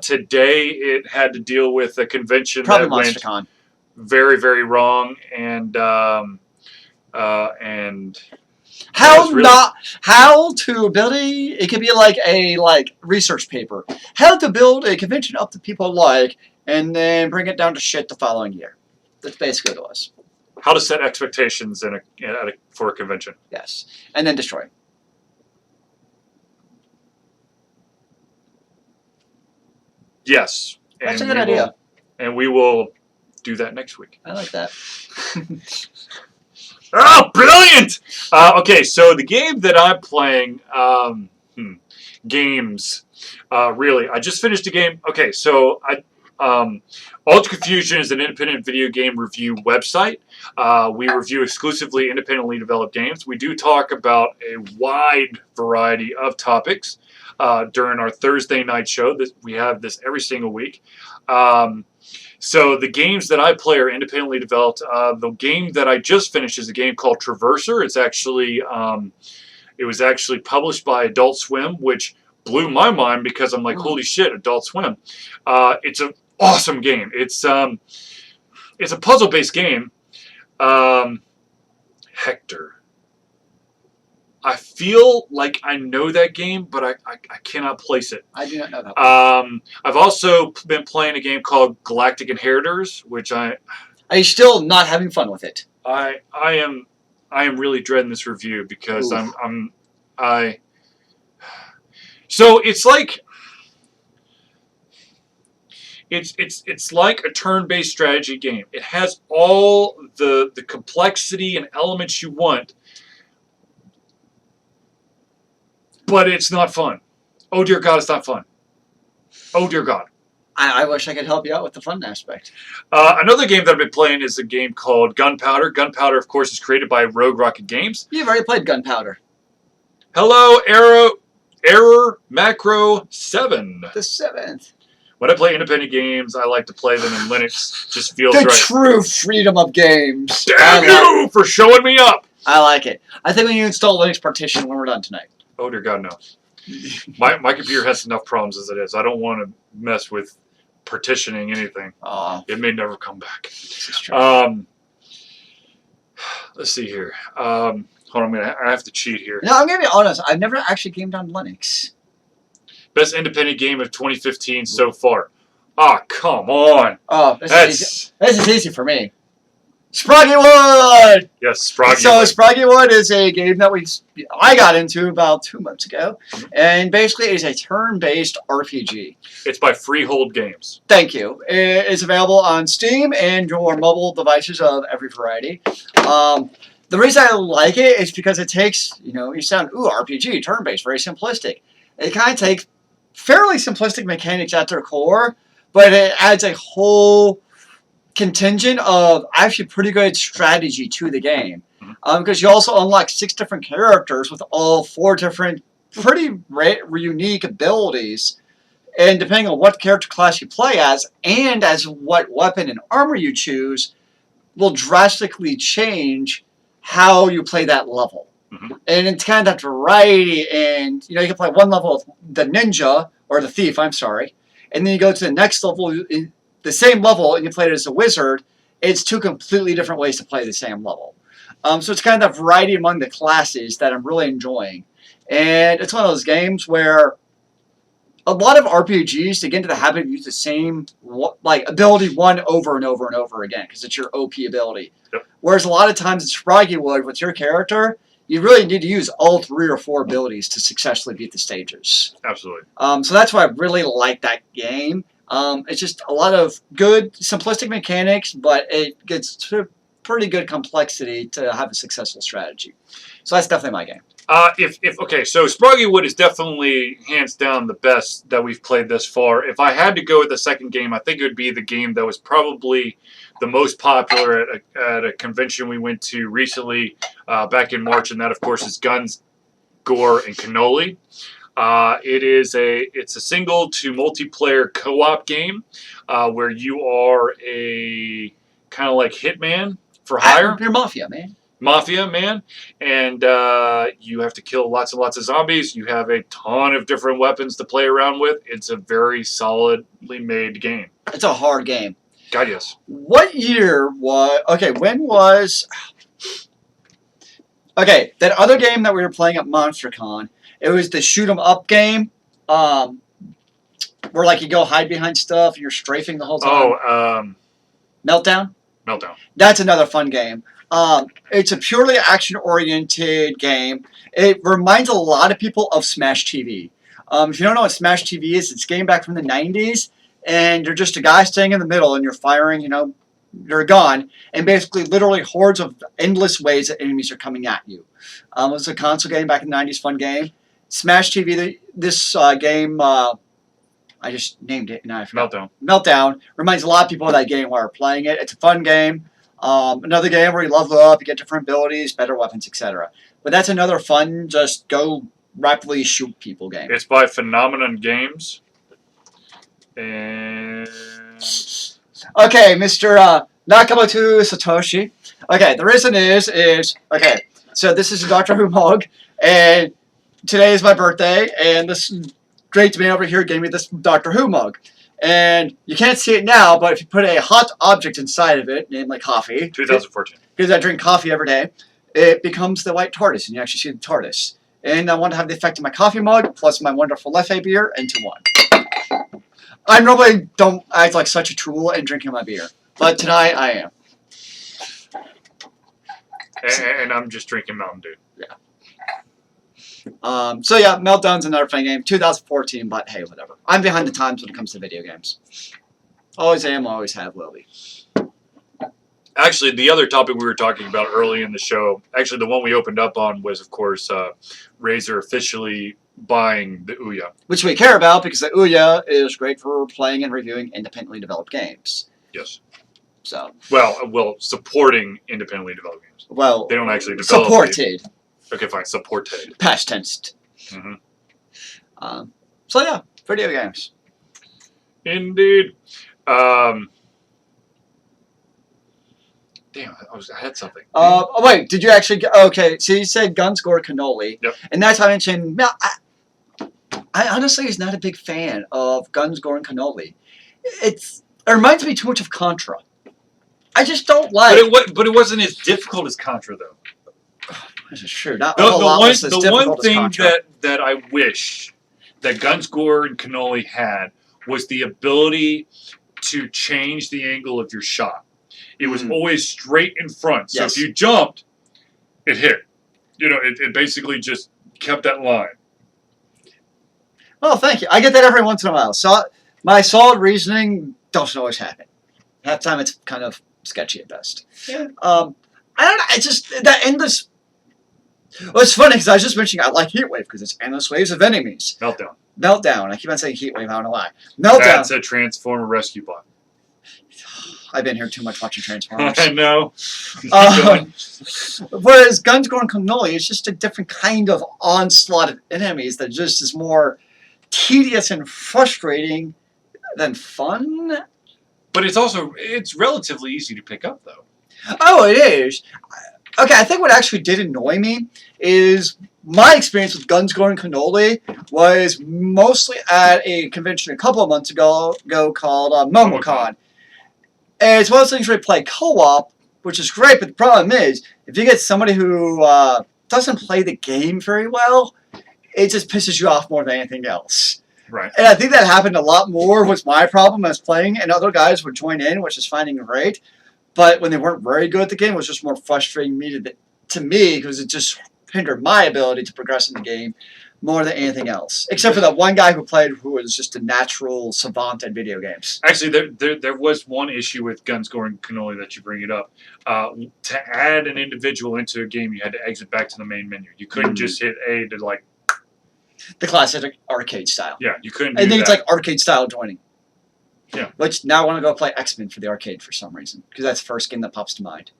Today, it had to deal with a convention Probably that went MonsterCon. very, very wrong, and how to build it could be like a research paper. How to build a convention up to people like, and then bring it down to shit the following year. That's basically what it was. How to set expectations for a convention. Yes. And then destroy. Yes. That's a good idea. And we will do that next week. I like that. Oh, brilliant! Okay, so the game that I'm playing, games, really. I just finished a game. Okay, so Ultra Confusion is an independent video game review website. We review exclusively independently developed games. We do talk about a wide variety of topics during our Thursday night show. We have this every single week. So the games that I play are independently developed. The game that I just finished is a game called Traverser. It's actually it was actually published by Adult Swim, which blew my mind because I'm like, holy shit, Adult Swim. It's an awesome game. It's a puzzle-based game. Hector. I feel like I know that game, but I cannot place it. I do not know that one. I've also been playing a game called Galactic Inheritors, which Are you still not having fun with it? I am really dreading this review because so it's like it's like a turn-based strategy game. It has all the complexity and elements you want, but it's not fun. Oh dear God, it's not fun. Oh dear God. I wish I could help you out with the fun aspect. Another game that I've been playing is a game called Gunpowder. Gunpowder, of course, is created by Rogue Rocket Games. You've already played Gunpowder. Hello, Error Macro 7. The 7th. When I play independent games, I like to play them in Linux. Just feels the right. True freedom of games. Damn you for showing me up. I like it. I think we need to install Linux partition when we're done tonight. Oh dear God, no. My computer has enough problems as it is. I don't want to mess with partitioning anything. It may never come back. This is true. Let's see here. Hold on, I have to cheat here. No, I'm going to be honest. I've never actually gamed on Linux. Best independent game of 2015 so far. Ah, come on. Oh, this is easy for me. Sproggywood! Yes, Sproggywood. So Sproggywood is a game that I got into about 2 months ago, and basically it is a turn-based RPG. It's by Freehold Games. Thank you. It's available on Steam and your mobile devices of every variety. The reason I like it is because it takes, you sound, RPG, turn-based, very simplistic. It kind of takes fairly simplistic mechanics at their core, but it adds a whole contingent of actually pretty good strategy to the game. Because you also unlock 6 different characters with all 4 different pretty unique abilities. And depending on what character class you play as, and as what weapon and armor you choose, will drastically change how you play that level. And it's kind of that variety, and you can play one level of the ninja, or the thief, I'm sorry, and then you go to the next level, the same level, and you play it as a wizard. It's 2 completely different ways to play the same level. So it's kind of variety among the classes that I'm really enjoying. And it's one of those games where a lot of RPGs, to get into the habit of using the same ability one over and over and over again, because it's your OP ability. Yep. Whereas a lot of times in Sproggywood, with your character, you really need to use all 3 or 4 abilities to successfully beat the stages. Absolutely. So that's why I really like that game. It's just a lot of good, simplistic mechanics, but it gets pretty good complexity to have a successful strategy. So that's definitely my game. Okay, so Sproggy Wood is definitely hands down the best that we've played this far. If I had to go with the second game, I think it would be the game that was probably the most popular at a convention we went to recently back in March, and that of course is Guns, Gore, and Cannoli. It's a single to multiplayer co-op game where you are a kind of like hitman for hire. You're Mafia, man. Mafia man, and you have to kill lots and lots of zombies. You have a ton of different weapons to play around with. It's a very solidly made game. It's a hard game. God, yes. What year was... Okay, when was... Okay, that other game that we were playing at MonsterCon, it was the shoot 'em up game, where like you go hide behind stuff and you're strafing the whole time. Meltdown? Meltdown. That's another fun game. It's a purely action-oriented game. It reminds a lot of people of Smash TV. If you don't know what Smash TV is, it's a game back from the 90s, and you're just a guy staying in the middle, and you're firing, you're a gun, and basically literally hordes of endless ways that enemies are coming at you. It was a console game back in the 90s, fun game. Smash TV, this game, I just named it, and I forgot. Meltdown reminds a lot of people of that game while we're playing it. It's a fun game. Another game where you level up, you get different abilities, better weapons, etc. But that's another fun, just go rapidly shoot people game. It's by Phenomenon Games. And... Okay, Mr. Nakamoto Satoshi. Okay, the reason is, okay, so this is a Doctor Who mug, and today is my birthday, and this great man over here gave me this Doctor Who mug. And you can't see it now, but if you put a hot object inside of it, named like coffee, 2014, because I drink coffee every day, it becomes the white TARDIS, and you actually see the TARDIS. And I want to have the effect of my coffee mug, plus my wonderful Leffe beer, into one. I normally don't act like such a tool in drinking my beer, but tonight I am. And I'm just drinking Mountain Dew. Yeah. So yeah, Meltdown's another fun game. 2014, but hey, whatever. I'm behind the times when it comes to video games. Always am, always have, will be. Actually, the other topic we were talking about early in the show, actually the one we opened up on was, of course, Razer officially buying the Ouya. Which we care about because the Ouya is great for playing and reviewing independently developed games. Yes. So. Well, supporting independently developed games. Well, they don't actually develop. Supported. Okay, fine. Supported. Past tense. Mm-hmm. So yeah, video games. Indeed. Damn, I had something. Oh wait, did you actually? Okay, so you said Guns, Gore, Cannoli. Yep. And that's how I mentioned. I honestly was not a big fan of Guns, Gore, and Cannoli. It reminds me too much of Contra. I just don't like. But it wasn't as difficult as Contra, though. This is true. Not the one thing Contra. that I wish that Guns, Gore, and Cannoli had was the ability to change the angle of your shot. It was always straight in front. So if you jumped, it hit. It basically just kept that line. Well, thank you. I get that every once in a while. So my solid reasoning doesn't always happen. Half the time it's kind of sketchy at best. Yeah. I don't know. It's just that endless. Well, it's funny because I was just mentioning I like Heatwave because it's endless waves of enemies. Meltdown. I keep on saying Heatwave. I don't know why. Meltdown. That's a Transformer rescue bot. I've been here too much watching Transformers. I know. Whereas Guns, Gore, and Cannoli is just a different kind of onslaught of enemies that just is more tedious and frustrating than fun. But it's relatively easy to pick up, though. Oh, it is. Okay, I think what actually did annoy me is my experience with Guns, Gore, and Cannoli was mostly at a convention a couple of months ago called MomoCon. And it's one of those things where you play co-op, which is great, but the problem is, if you get somebody who doesn't play the game very well, it just pisses you off more than anything else. Right. And I think that happened a lot more was my problem as playing, and other guys would join in, which is finding great. But when they weren't very good at the game, it was just more frustrating to me because it just hindered my ability to progress in the game more than anything else. Except for that one guy who was just a natural savant at video games. Actually, there was one issue with Gun Scoring Cannoli that you bring it up. To add an individual into a game, you had to exit back to the main menu. You couldn't just hit A to like... The classic arcade style. Yeah, you couldn't do I think that. it's like arcade style joining. Yeah. Which now I want to go play X-Men for the arcade for some reason. Because that's the first game that pops to mind.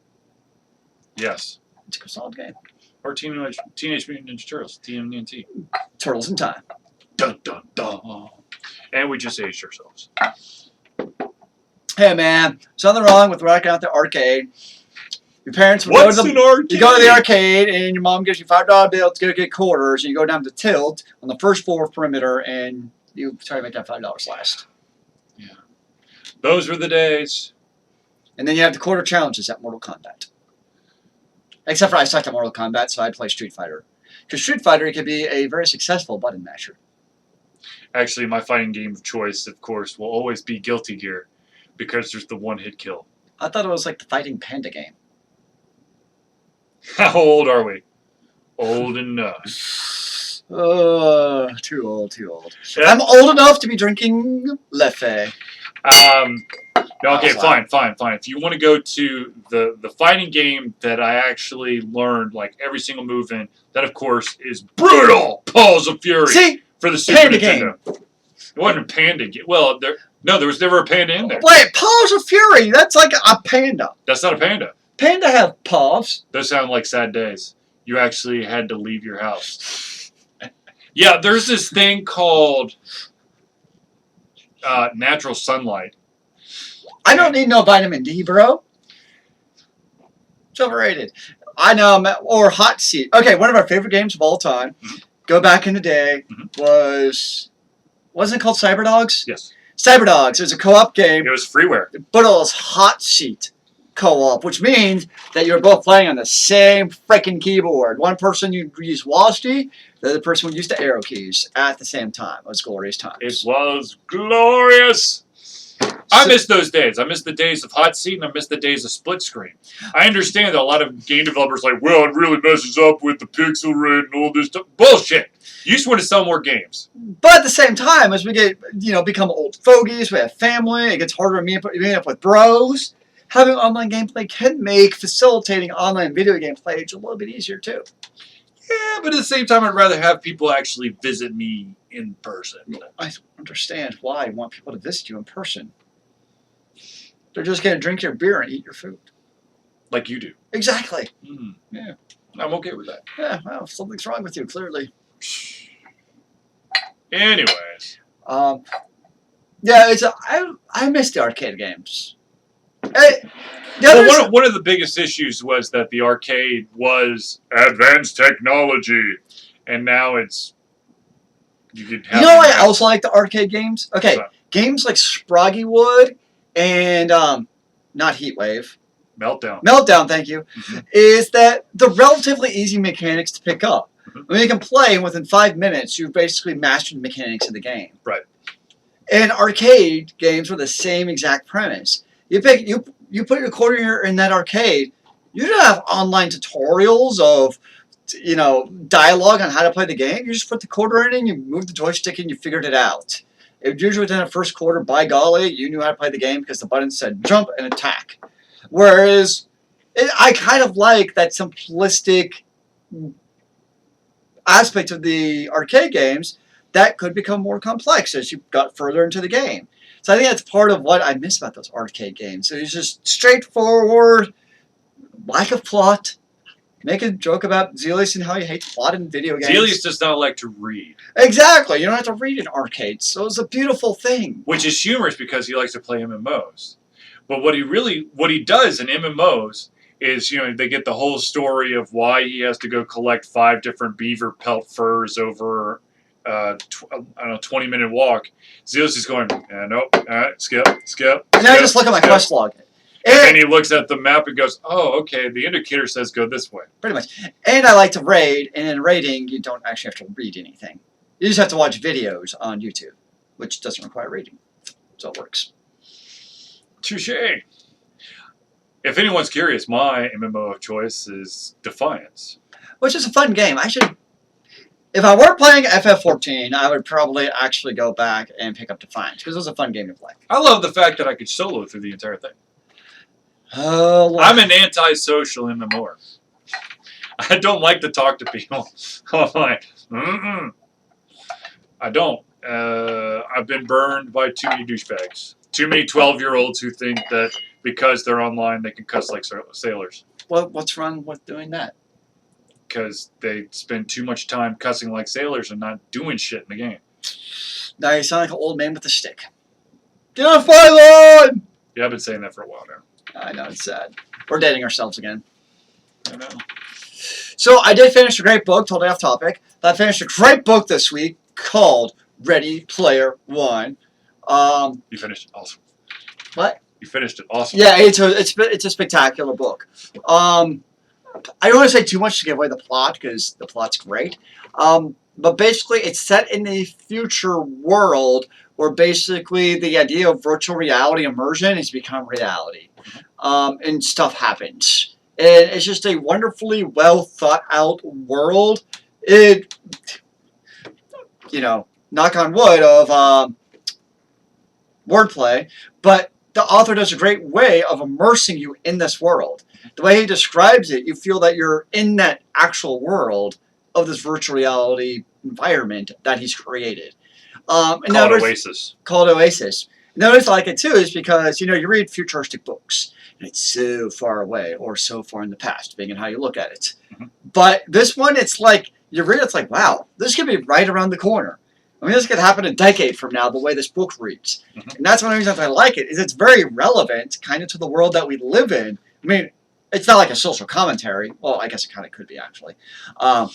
Yes. It's a solid game. Or Teenage Mutant Ninja Turtles, TMNT. Turtles in Time. Dun, dun, dun. And we just aged ourselves. Hey man, something wrong with rocking out the arcade. Your parents would What's go to an arcade? You go to the arcade and your mom gives you $5 bill to go get quarters, and you go down to Tilt on the first floor perimeter, and you try to make that $5 last. Yeah, those were the days. And then you have the quarter challenges at Mortal Kombat. Except for I sucked at Mortal Kombat, so I'd play Street Fighter. Because Street Fighter could be a very successful button masher. Actually, my fighting game of choice, of course, will always be Guilty Gear, because there's the one-hit kill. I thought it was like the Fighting Panda game. How old are we? Old enough. Too old. Yeah. I'm old enough to be drinking Leffe. No, okay, fine. If you want to go to the fighting game that I actually learned like every single move in, that of course is Brutal Paws of Fury. See? For the Super Panda Nintendo. It wasn't a panda game. Well, there was never a panda in there. Wait, Paws of Fury. That's like a panda. That's not a panda. Panda have paws. Those sound like sad days. You actually had to leave your house. Yeah, there's this thing called natural sunlight. I don't need no vitamin D, bro. It's overrated. I know, or Hot Seat. Okay, one of our favorite games of all time. Mm-hmm. Go back in the day. Mm-hmm. Wasn't it called Cyber Dogs? Yes. Cyber Dogs. It was a co-op game, It was freeware. but it was Hot Seat co-op, which means that you're both playing on the same freaking keyboard. One person would use WASD, the other person would use the arrow keys at the same time. It was glorious times. It was glorious. I miss those days. I miss the days of hot seat, and I miss the days of split screen. I understand that a lot of game developers are like, well, it really messes up with the pixel rate and all this stuff. Bullshit. You just want to sell more games. But at the same time, as we get, become old fogies, we have family, it gets harder to meet up with bros. Having online gameplay can make facilitating online video game play a little bit easier too. Yeah, but at the same time, I'd rather have people actually visit me in person. I don't understand why you want people to visit you in person. They're just going to drink your beer and eat your food. Like you do. Exactly. Yeah, I'm okay with that. Yeah, well, something's wrong with you, clearly. Anyways. Yeah, I miss the arcade games. One of the biggest issues was that the arcade was advanced technology, and now it's you could have. You know what I also like the arcade games? Okay, games like Sproggywood and not Heatwave. Meltdown. Thank you. Mm-hmm. Is that the relatively easy mechanics to pick up? Mm-hmm. I mean, you can play, and within 5 minutes, you've basically mastered the mechanics of the game. Right. And arcade games were the same exact premise. You put your quarter in that arcade. You don't have online tutorials of, dialogue on how to play the game. You just put the quarter in and you move the joystick and you figured it out. It usually within the first quarter, by golly, you knew how to play the game because the button said jump and attack. Whereas, I kind of like that simplistic aspect of the arcade games that could become more complex as you got further into the game. So I think that's part of what I miss about those arcade games. So it's just straightforward, lack of plot. Make a joke about Zealeus and how you hate plot in video games. Zealeus does not like to read. Exactly. You don't have to read in arcades. So it's a beautiful thing. Which is humorous because he likes to play MMOs. But what he does in MMOs is, they get the whole story of why he has to go collect 5 different beaver pelt furs over 20-minute walk. Zealeus is going, nope, skip. And I just look at my quest log. And then he looks at the map and goes, oh, okay, the indicator says go this way. Pretty much. And I like to raid, and in raiding, you don't actually have to read anything. You just have to watch videos on YouTube, which doesn't require reading. So it works. Touché. If anyone's curious, my MMO of choice is Defiance. Which is a fun game. If I were playing FF14, I would probably actually go back and pick up Defiance because it was a fun game to play. I love the fact that I could solo through the entire thing. Oh, I'm an anti-social MMOer. I don't like to talk to people. I'm like, I don't. I've been burned by too many douchebags. Too many 12-year-olds who think that because they're online they can cuss like sailors. what's wrong with doing that? Because they spend too much time cussing like sailors and not doing shit in the game. Now you sound like an old man with a stick. Get on fire line! Yeah, I've been saying that for a while now. I know, it's sad. We're dating ourselves again. I know. So I did finish a great book, totally off topic. But I finished a great book this week called Ready Player One. You finished it. Awesome. What? You finished it. Awesome. Yeah, it's a spectacular book. I don't want to say too much to give away the plot because the plot's great. But basically, it's set in a future world where basically the idea of virtual reality immersion has become reality, and stuff happens. And it's just a wonderfully well thought out world. It, knock on wood of wordplay, but the author does a great way of immersing you in this world. The way he describes it, you feel that you're in that actual world of this virtual reality environment that he's created. Called Oasis. Called Oasis. Notice I like it too is because, you read futuristic books and it's so far away or so far in the past, depending on how you look at it. Mm-hmm. But this one, it's like, you read it, it's like, wow, this could be right around the corner. I mean, this could happen a decade from now, the way this book reads. Mm-hmm. And that's one of the reasons I like it, is it's very relevant kind of to the world that we live in. I mean, it's not like a social commentary. Well, I guess it kind of could be, actually. But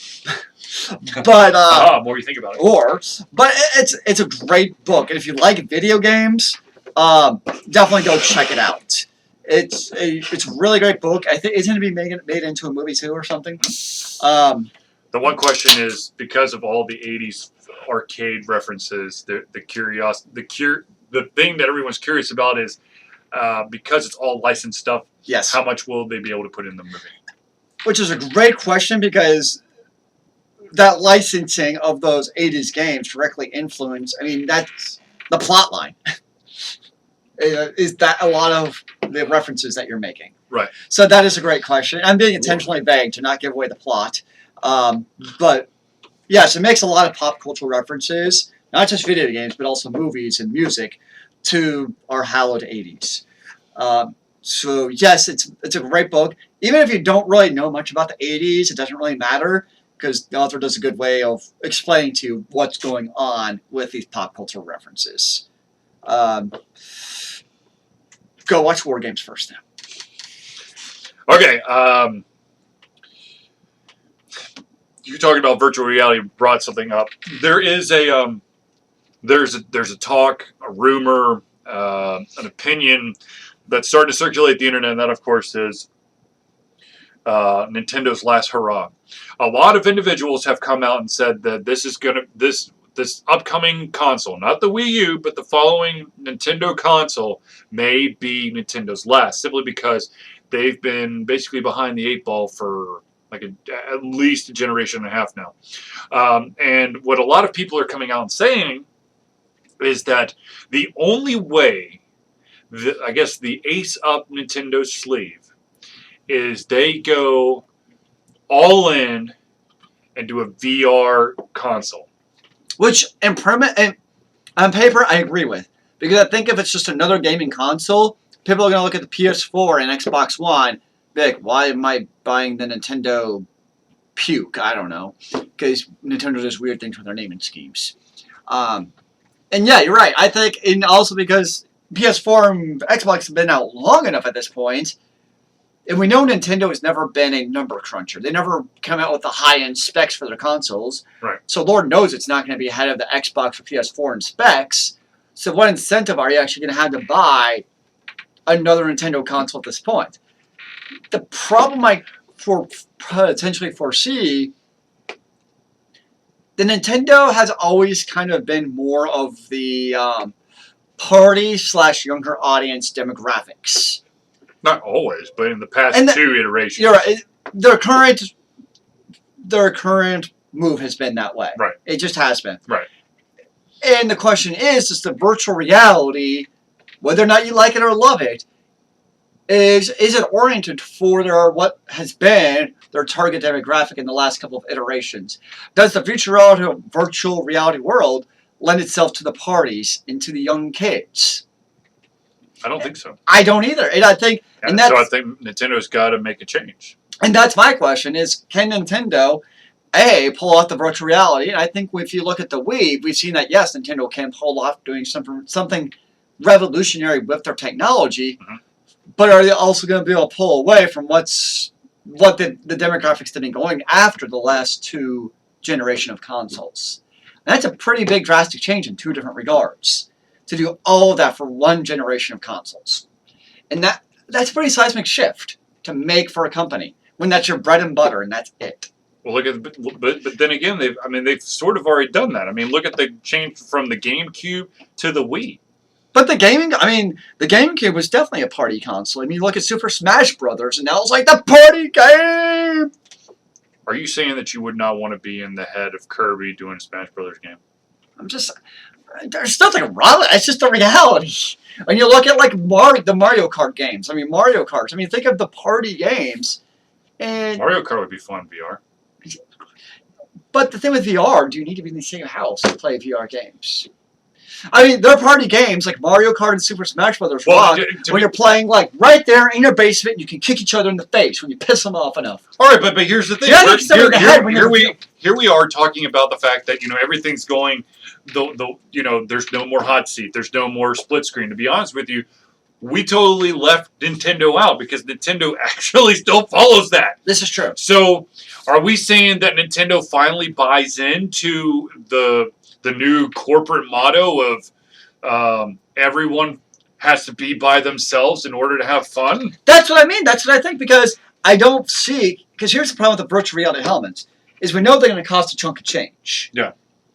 more you think about it. But it's a great book. And if you like video games, definitely go check it out. It's a really great book. I think it's going to be made into a movie, too, or something. The one question is, because of all the 80s arcade references, the thing that everyone's curious about is, because it's all licensed stuff, yes, how much will they be able to put in the movie? Which is a great question because that licensing of those 80s games directly influence, I mean, that's the plot line. Is that a lot of the references that you're making? Right. So that is a great question. I'm being intentionally vague to not give away the plot. But yes, it makes a lot of pop cultural references, not just video games, but also movies and music to our hallowed 80s. So yes, it's a great book. Even if you don't really know much about the 80s, it doesn't really matter because the author does a good way of explaining to you what's going on with these pop cultural references. Go watch War Games first now. Okay. You talking about virtual reality brought something up. There is there's a talk, a rumor, an opinion that's starting to circulate the internet, and that, of course, is Nintendo's last hurrah. A lot of individuals have come out and said that this upcoming console, not the Wii U, but the following Nintendo console, may be Nintendo's last, simply because they've been basically behind the 8 ball for like at least a generation and a half now. And what a lot of people are coming out and saying is that the only way, I guess, the ace up Nintendo's sleeve is they go all in and do a VR console. Which, on paper, I agree with. Because I think if it's just another gaming console, people are going to look at the PS4 and Xbox One, be like, why am I buying the Nintendo puke? I don't know. Because Nintendo does weird things with their naming schemes. And yeah, you're right. I think, and also because PS4 and Xbox have been out long enough at this point, and we know Nintendo has never been a number cruncher. They never come out with the high-end specs for their consoles. Right. So Lord knows it's not going to be ahead of the Xbox or PS4 in specs. So what incentive are you actually going to have to buy another Nintendo console at this point? The problem I potentially foresee, the Nintendo has always kind of been more of the party/younger audience demographics. Not always, but in the past 2 iterations. You're right. Their current move has been that way. Right. It just has been. Right. And the question is the virtual reality, whether or not you like it or love it, is it oriented for what has been their target demographic in the last couple of iterations? Does the virtual reality world lend itself to the parties and to the young kids? I don't think so. I don't either. And I think, so I think Nintendo's got to make a change. And that's my question: is can Nintendo pull off the virtual reality? And I think if you look at the Wii, we've seen that yes, Nintendo can pull off doing something revolutionary with their technology. Mm-hmm. But are they also going to be able to pull away from what the demographics have been going after the last two generation of consoles? And that's a pretty big drastic change in two different regards. To do all of that for one generation of consoles. And that's a pretty seismic shift to make for a company when that's your bread and butter and that's it. Well, look at but then again, they've sort of already done that. I mean, look at the change from the GameCube to the Wii. But the GameCube was definitely a party console. I mean, look at Super Smash Brothers, and that was like the party game. Are you saying that you would not want to be in the head of Kirby doing a Smash Brothers game? There's nothing wrong with it. It's just the reality. When you look at like the Mario Kart games, Mario Kart. Think of the party games. And Mario Kart would be fun in VR. But the thing with VR, do you need to be in the same house to play VR games? They're party games like Mario Kart and Super Smash Brothers rock when you're playing like right there in your basement and you can kick each other in the face when you piss them off enough. All right, but here's the thing. Here we are talking about the fact that everything's going, there's no more hot seat, there's no more split screen. To be honest with you, we totally left Nintendo out because Nintendo actually still follows that. This is true. So, are we saying that Nintendo finally buys into the new corporate motto of everyone has to be by themselves in order to have fun? That's what I mean. That's what I think, because I don't see... Because here's the problem with the virtual reality helmets, is we know they're going to cost a chunk of change. Yeah.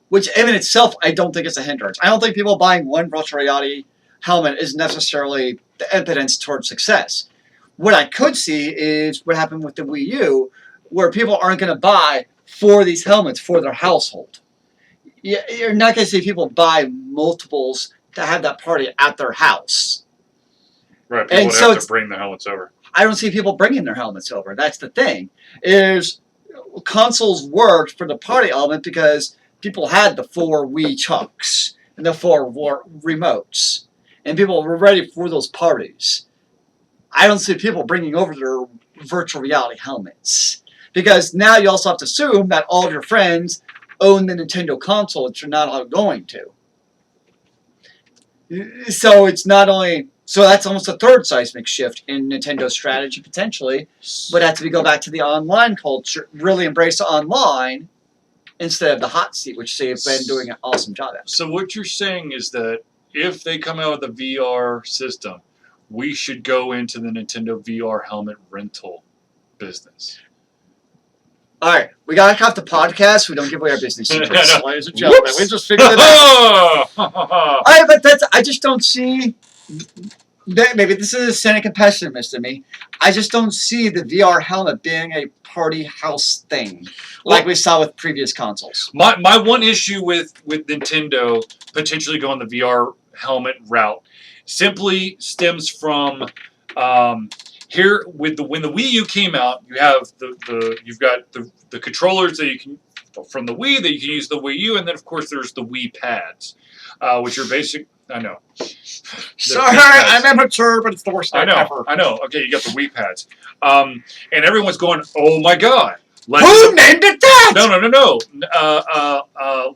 Which, in itself, I don't think is a hindrance. I don't think people buying one virtual reality helmet is necessarily the evidence towards success. What I could see is what happened with the Wii U, where people aren't going to buy 4 of these helmets for their household. You're not going to see people buy multiples to have that party at their house. Right, people would have to bring the helmets over. I don't see people bringing their helmets over. That's the thing. Consoles worked for the party element because people had the 4 Wii chunks and the 4 remotes. And people were ready for those parties. I don't see people bringing over their virtual reality helmets. Because now you also have to assume that all of your friends own the Nintendo console, which you're not all going to. So it's not only... So that's almost a third seismic shift in Nintendo's strategy, potentially. But after we go back to the online culture, really embrace online instead of the hot seat, which they've been doing an awesome job at. So what you're saying is that if they come out with a VR system, we should go into the Nintendo VR helmet rental business. All right, we got to cut the podcast. We don't give away our business secrets, ladies and gentlemen. We just figured it out. All right, but I just don't see... Maybe this is a cynic and pessimist in me. I just don't see the VR helmet being a party house thing like we saw with previous consoles. My one issue with Nintendo potentially going the VR helmet route simply stems from here when the Wii U came out. You have you've got the controllers that you can from the Wii that you can use the Wii U, and then of course there's the Wii pads, which are basic. I know. Sorry, I'm immature, but it's the worst thing ever. I know. Okay, you got the Wii pads, and everyone's going, "Oh my God!" Who named it that? No.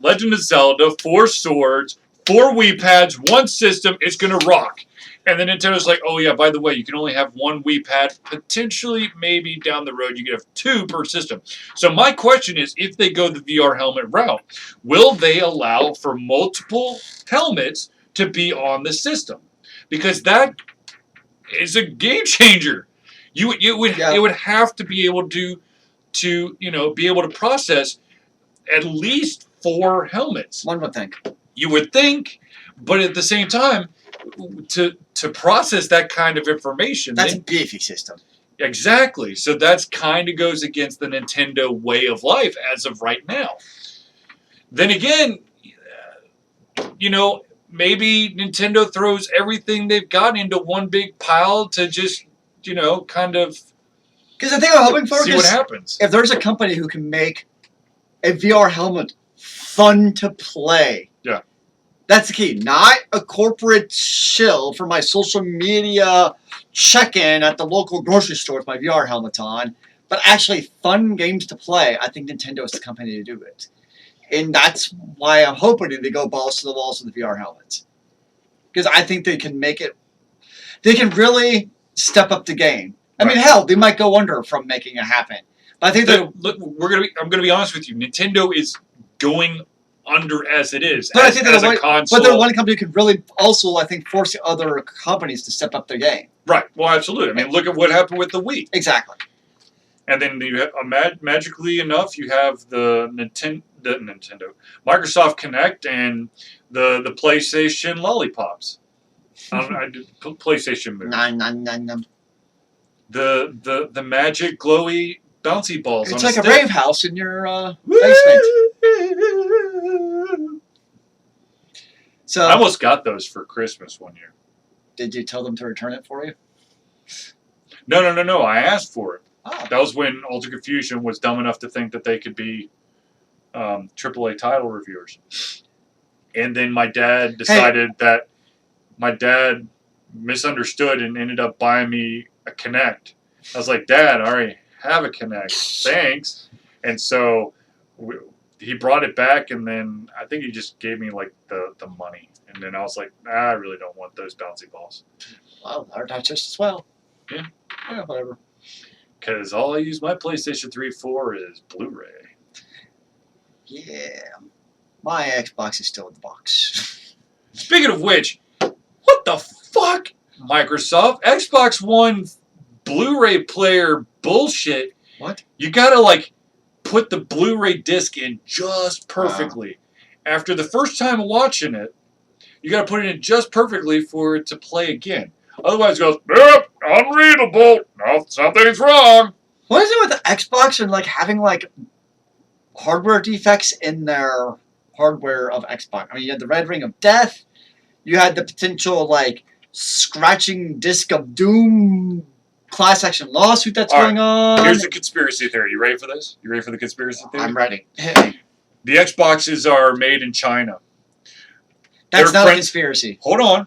Legend of Zelda, 4 swords, 4 Wii pads, 1 system. It's gonna rock. And then Nintendo's like, "Oh yeah, by the way, you can only have 1 Wii pad. Potentially, maybe down the road, you can have 2 per system." So my question is, if they go the VR helmet route, will they allow for multiple helmets to be on the system? Because that is a game changer. It would have to be able to be able to process at least 4 helmets. One would think. You would think, but at the same time, to process that kind of information, that's a beefy system. Exactly. So that's kind of goes against the Nintendo way of life as of right now. Then again, maybe Nintendo throws everything they've got into one big pile to just, kind of Because the thing I'm hoping for see what is happens. if there's a company who can make a VR helmet fun to play. Yeah. That's the key. Not a corporate shill for my social media check-in at the local grocery store with my VR helmet on, but actually fun games to play. I think Nintendo is the company to do it. And that's why I'm hoping they go balls to the walls with the VR helmets. Because I think they can make it... They can really step up the game. I mean, hell, they might go under from making it happen. But I think that... Look, I'm gonna be honest with you. Nintendo is going under as it is. But as, I think as a console. But they're one company who could really also, I think, force other companies to step up their game. Right. Well, absolutely. I mean, look at what happened with the Wii. Exactly. And then you have, magically enough, you have the Nintendo Microsoft Kinect and the PlayStation Lollipops. I did PlayStation moves. No. The magic glowy bouncy balls. It's on like a a rave house in your basement. So I almost got those for Christmas one year. Did you tell them to return it for you? No. I asked for it. Oh. That was when Ultra Confusion was dumb enough to think that they could be AAA title reviewers. And then my dad decided that my dad misunderstood and ended up buying me a Kinect. I was like, Dad, I already have a Kinect. Thanks. And so he brought it back, and then I think he just gave me like the money. And then I was like, I really don't want those bouncy balls. Well, they're not just as well. Yeah. Yeah, whatever. Because all I use my PlayStation 3 for is Blu-ray. Yeah. My Xbox is still in the box. Speaking of which, what the fuck, Microsoft? Xbox One Blu-ray player bullshit. What? You gotta, put the Blu-ray disc in just perfectly. After the first time watching it, you gotta put it in just perfectly for it to play again. Otherwise it goes, nope, unreadable. No, something's wrong. What is it with the Xbox and having hardware defects in their hardware of Xbox? I mean, you had the Red Ring of Death. You had the potential scratching disc of doom class action lawsuit that's going on. Here's the conspiracy theory. You ready for this? You ready for the conspiracy theory? I'm ready. Hey. The Xboxes are made in China. That's not a conspiracy. Hold on.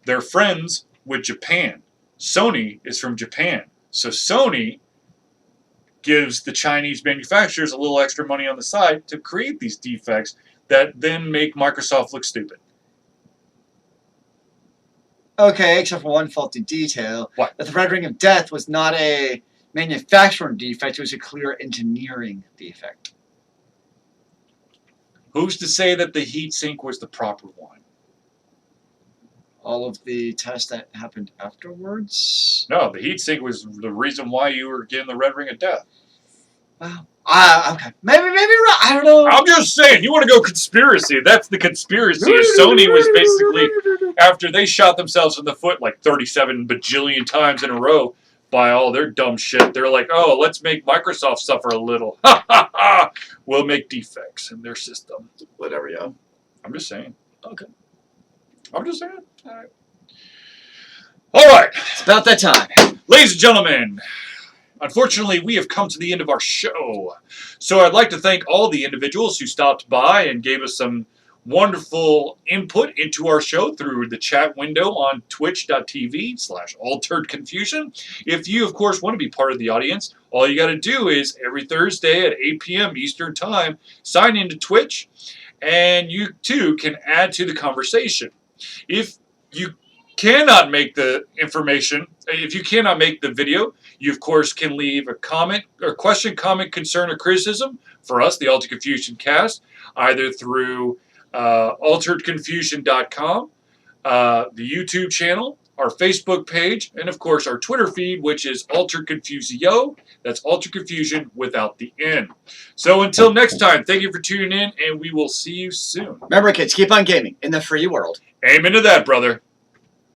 They're friends with Japan. Sony is from Japan. So Sony gives the Chinese manufacturers a little extra money on the side to create these defects that then make Microsoft look stupid. Okay, except for one faulty detail. What? That the Red Ring of Death was not a manufacturing defect, it was a clear engineering defect. Who's to say that the heatsink was the proper one? All of the tests that happened afterwards? No, the heatsink was the reason why you were getting the Red Ring of Death. Well, okay. Maybe right. I don't know. I'm just saying, you want to go conspiracy. That's the conspiracy. Sony was basically, after they shot themselves in the foot 37 bajillion times in a row by all their dumb shit, they're like, oh, let's make Microsoft suffer a little. Ha ha ha! We'll make defects in their system. Whatever, yo. I'm just saying. Okay. I'm just saying. All right. It's about that time. Ladies and gentlemen, unfortunately, we have come to the end of our show. So I'd like to thank all the individuals who stopped by and gave us some wonderful input into our show through the chat window on twitch.tv/alteredconfusion. If you, of course, want to be part of the audience, all you got to do is every Thursday at 8 p.m. Eastern Time, sign into Twitch, and you, too, can add to the conversation. If you cannot make the video, you, of course, can leave a comment, or question, comment, concern, or criticism for us, the Altered Confusion cast, either through alteredconfusion.com, the YouTube channel, our Facebook page, and, of course, our Twitter feed, which is Altered Confusio. That's Altered Confusion without the N. So until next time, thank you for tuning in, and we will see you soon. Remember, kids, keep on gaming in the free world. Amen to that, brother.